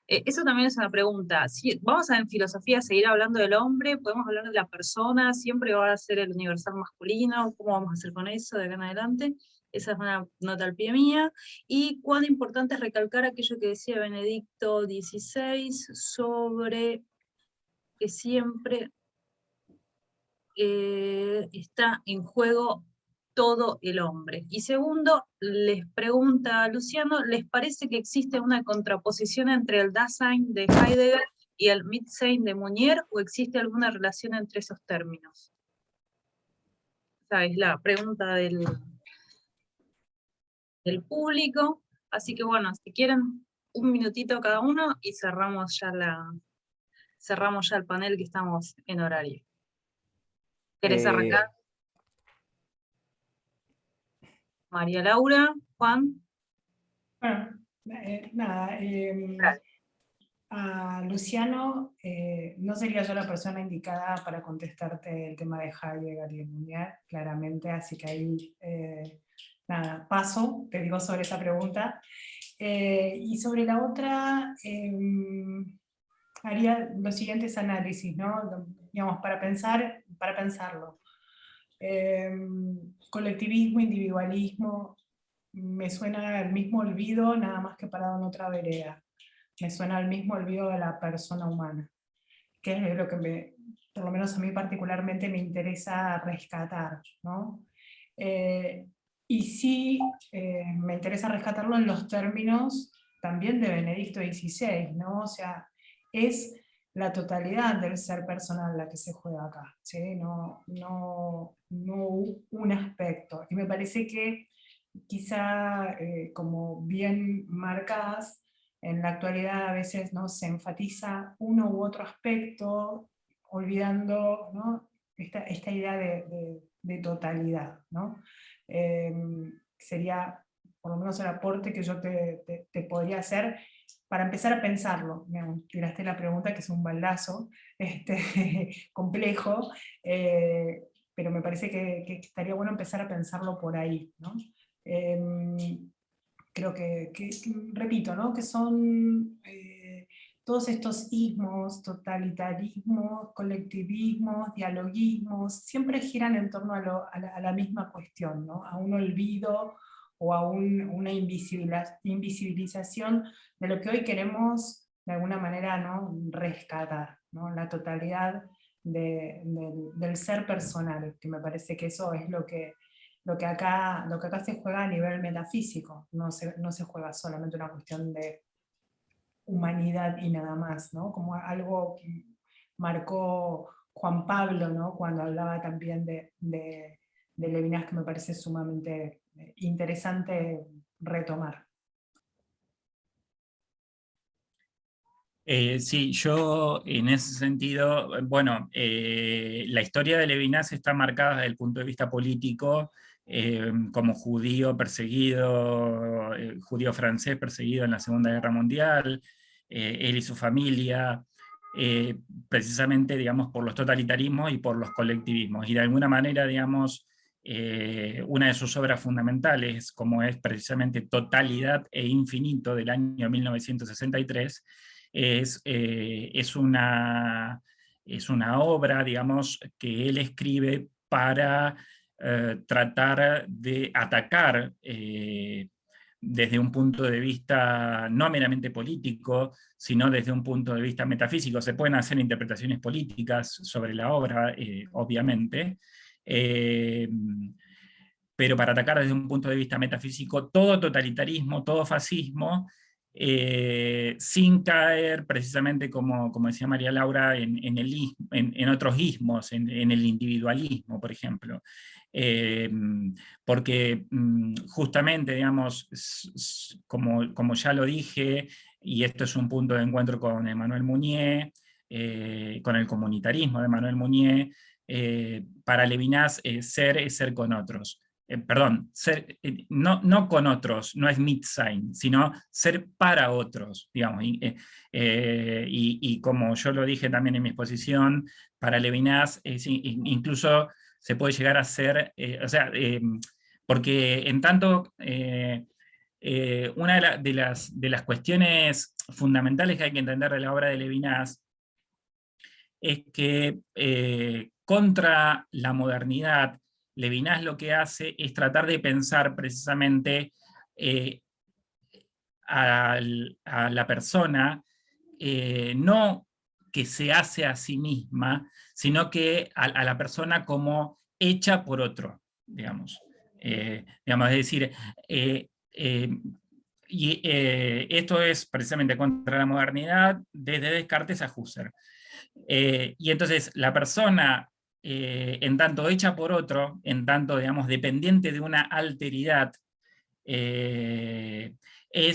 Eso también es una pregunta. Si vamos en filosofía a seguir hablando del hombre, podemos hablar de la persona, siempre va a ser el universal masculino, ¿cómo vamos a hacer con eso de acá en adelante? Esa es una nota al pie mía. Y cuán importante es recalcar aquello que decía Benedicto XVI sobre que siempre está en juego todo el hombre. Y segundo, les pregunta a Luciano, ¿les parece que existe una contraposición entre el Dasein de Heidegger y el Mitsein de Monnier, o existe alguna relación entre esos términos? Esa es la pregunta del público. Así que bueno, si quieren un minutito cada uno y cerramos ya el panel, que estamos en horario. ¿Querés arrancar? María Laura, Juan. Bueno, nada, a Luciano, no sería yo la persona indicada para contestarte el tema de Heidegger y el mundial, claramente, así que ahí, nada, paso, te digo sobre esa pregunta. Y sobre la otra, haría los siguientes análisis, ¿no? Digamos, para pensarlo. Colectivismo, individualismo, me suena el mismo olvido, nada más que parado en otra vereda. Me suena el mismo olvido de la persona humana, que es lo que por lo menos a mí particularmente me interesa rescatar, ¿no? Y sí, me interesa rescatarlo en los términos también de Benedicto XVI, ¿no? O sea, es la totalidad del ser personal la que se juega acá, ¿sí? No un aspecto. Y me parece que quizá, como bien marcadas, en la actualidad a veces, ¿no?, se enfatiza uno u otro aspecto, olvidando, ¿no?, esta idea de totalidad, ¿no? Sería por lo menos el aporte que yo te podría hacer para empezar a pensarlo. Me tiraste la pregunta, que es un baldazo complejo, pero me parece que estaría bueno empezar a pensarlo por ahí, ¿no? Creo que repito, ¿no?, que son todos estos ismos, totalitarismos, colectivismos, dialoguismos, siempre giran en torno a la misma cuestión, ¿no?, a un olvido o a una invisibilización de lo que hoy queremos de alguna manera, ¿no?, rescatar, ¿no?, la totalidad del ser personal, que me parece que eso es lo que acá se juega a nivel metafísico, no se juega solamente una cuestión de humanidad y nada más, ¿no? Como algo que marcó Juan Pablo, ¿no?, cuando hablaba también de Levinas, que me parece sumamente interesante retomar. Sí, yo en ese sentido, bueno, la historia de Levinas está marcada desde el punto de vista político, como judío perseguido, judío francés perseguido en la Segunda Guerra Mundial, él y su familia, precisamente, digamos, por los totalitarismos y por los colectivismos. Y de alguna manera, digamos, una de sus obras fundamentales, como es precisamente Totalidad e Infinito del año 1963, es una obra, digamos, que él escribe para tratar de atacar desde un punto de vista no meramente político, sino desde un punto de vista metafísico. Se pueden hacer interpretaciones políticas sobre la obra, obviamente, pero para atacar desde un punto de vista metafísico todo totalitarismo, todo fascismo, sin caer precisamente, como decía María Laura, en otros ismos, en el individualismo, por ejemplo. Porque justamente, digamos, como ya lo dije, y esto es un punto de encuentro con Emmanuel Mounier, con el comunitarismo de Emmanuel Mounier, para Levinas ser es ser con otros. Perdón, no con otros, no es Mitsein, sino ser para otros, digamos. Y como yo lo dije también en mi exposición, para Levinas incluso se puede llegar a ser, porque en tanto, una de las cuestiones fundamentales que hay que entender de la obra de Levinas es que contra la modernidad, Levinas lo que hace es tratar de pensar precisamente a la persona, no que se hace a sí misma, sino que a la persona como hecha por otro, digamos. Es decir, esto es precisamente contra la modernidad desde Descartes a Husserl. Y entonces la persona, en tanto hecha por otro, en tanto, digamos, dependiente de una alteridad, es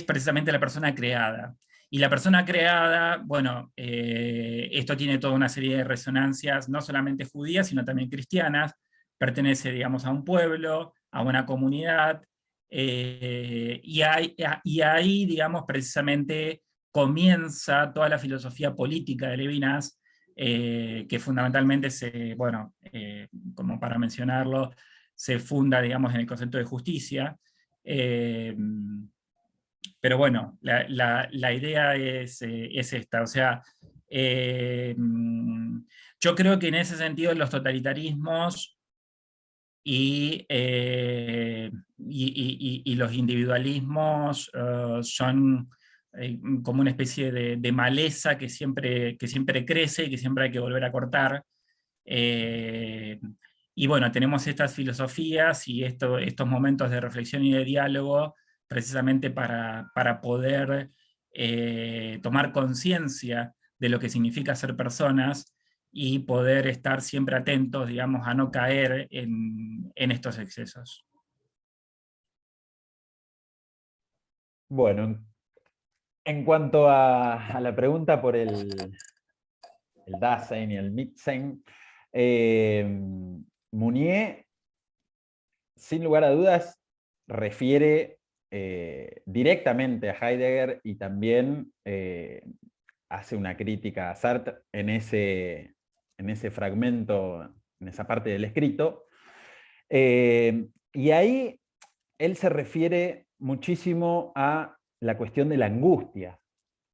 precisamente la persona creada. Y la persona creada, bueno, esto tiene toda una serie de resonancias, no solamente judías, sino también cristianas, pertenece, digamos, a un pueblo, a una comunidad, y ahí, digamos, precisamente comienza toda la filosofía política de Levinas, que fundamentalmente como para mencionarlo, se funda, digamos, en el concepto de justicia, Pero bueno, la idea es esta, o sea, yo creo que en ese sentido los totalitarismos y los individualismos son como una especie de maleza que siempre crece y que siempre hay que volver a cortar. Y bueno, tenemos estas filosofías y estos momentos de reflexión y de diálogo precisamente para poder tomar conciencia de lo que significa ser personas y poder estar siempre atentos, digamos, a no caer en estos excesos. Bueno, en cuanto a la pregunta por el Dasein y el Mitsein, Mounier, sin lugar a dudas, refiere directamente a Heidegger y también hace una crítica a Sartre en ese fragmento, en esa parte del escrito. Y ahí él se refiere muchísimo a la cuestión de la angustia,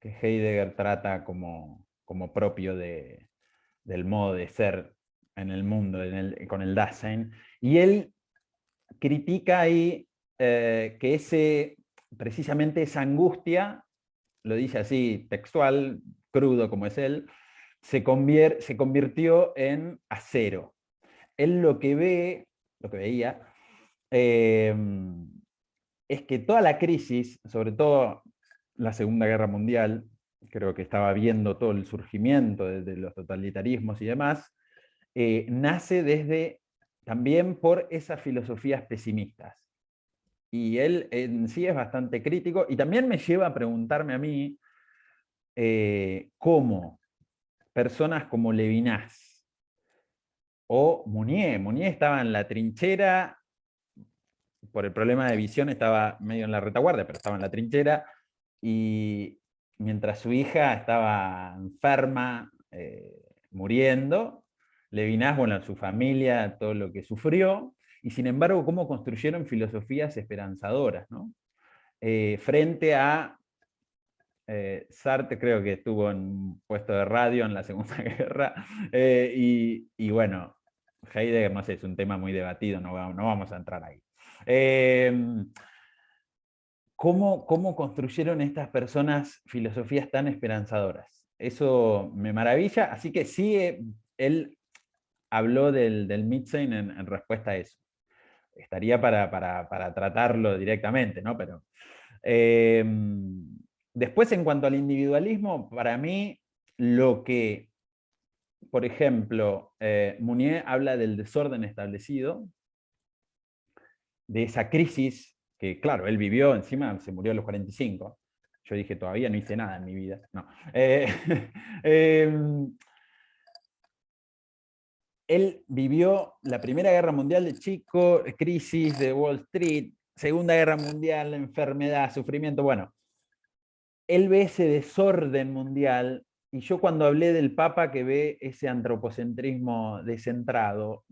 que Heidegger trata como propio del modo de ser en el mundo, con el Dasein. Y él critica ahí que precisamente esa angustia, lo dice así textual, crudo como es él, se convirtió en acero. Él lo que veía, es que toda la crisis, sobre todo la Segunda Guerra Mundial, creo que estaba viendo todo el surgimiento de los totalitarismos y demás, nace también por esas filosofías pesimistas. Y él en sí es bastante crítico, y también me lleva a preguntarme a mí cómo personas como Levinas o Mounier estaba en la trinchera, por el problema de visión estaba medio en la retaguardia, pero estaba en la trinchera, y mientras su hija estaba enferma, muriendo, Levinas, bueno, su familia, todo lo que sufrió, y sin embargo, cómo construyeron filosofías esperanzadoras, ¿no? Frente a Sartre, creo que estuvo en un puesto de radio en la Segunda Guerra, y bueno, Heidegger, no sé, es un tema muy debatido, no vamos a entrar ahí. ¿Cómo construyeron estas personas filosofías tan esperanzadoras? Eso me maravilla, así que sí, él habló del Mitsein en respuesta a eso. Estaría para tratarlo directamente, ¿no? Pero, después, en cuanto al individualismo, para mí, lo que, por ejemplo, Mounier habla del desorden establecido, de esa crisis que, claro, él vivió, encima se murió a los 45. Yo dije, todavía no hice nada en mi vida. No. Él vivió la Primera Guerra Mundial de chico, crisis de Wall Street, Segunda Guerra Mundial, enfermedad, sufrimiento, bueno. Él ve ese desorden mundial, y yo cuando hablé del Papa que ve ese antropocentrismo descentrado,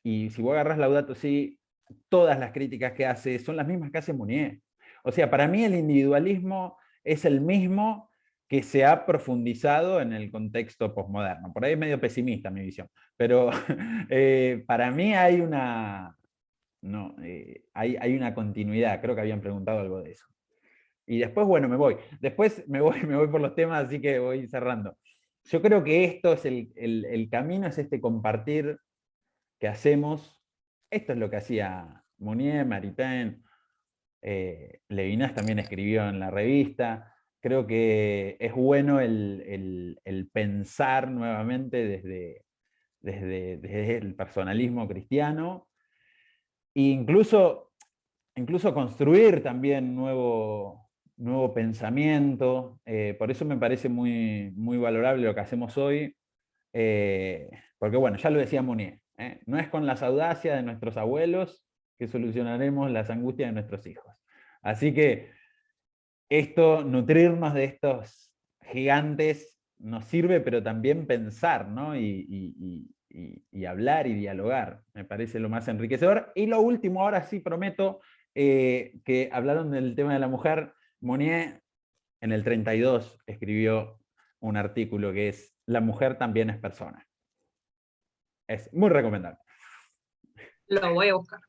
y si vos agarrás Laudato Si, todas las críticas que hace son las mismas que hace Mounier. O sea, para mí el individualismo es el mismo que se ha profundizado en el contexto posmoderno. Por ahí es medio pesimista mi visión, pero para mí hay una continuidad. Creo que habían preguntado algo de eso. Y después, bueno, me voy. Después me voy por los temas, así que voy cerrando. Yo creo que esto es el camino, es este compartir que hacemos. Esto es lo que hacía Mounier, Maritain, Levinas también escribió en la revista. Creo que es bueno el pensar nuevamente desde el personalismo cristiano, e incluso construir también nuevo pensamiento. Por eso me parece muy, muy valorable lo que hacemos hoy, porque bueno, ya lo decía Mounier, no es con las audacias de nuestros abuelos que solucionaremos las angustias de nuestros hijos. Así que nutrirnos de estos gigantes nos sirve, pero también pensar, ¿no? y hablar y dialogar, me parece lo más enriquecedor. Y lo último, ahora sí prometo, que hablaron del tema de la mujer, Monnier en el 32 escribió un artículo que es "La mujer también es persona". Es muy recomendable. Lo voy a buscar.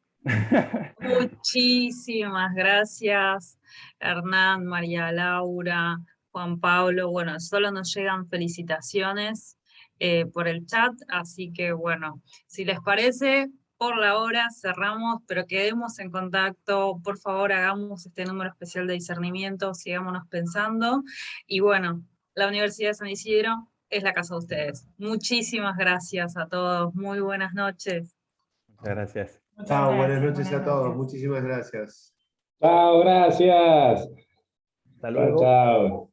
Muchísimas gracias, Hernán, María Laura, Juan Pablo. Bueno, solo nos llegan felicitaciones por el chat, así que bueno, si les parece, por la hora cerramos, pero quedemos en contacto. Por favor, hagamos este número especial de discernimiento, sigámonos pensando. Y bueno, la Universidad de San Isidro es la casa de ustedes. Muchísimas gracias a todos. Muy buenas noches. Muchas gracias. Muchas Chao, buenas gracias, noches buenas a todos. noches. Muchísimas gracias. Chao, gracias. Hasta Chao, luego. chao.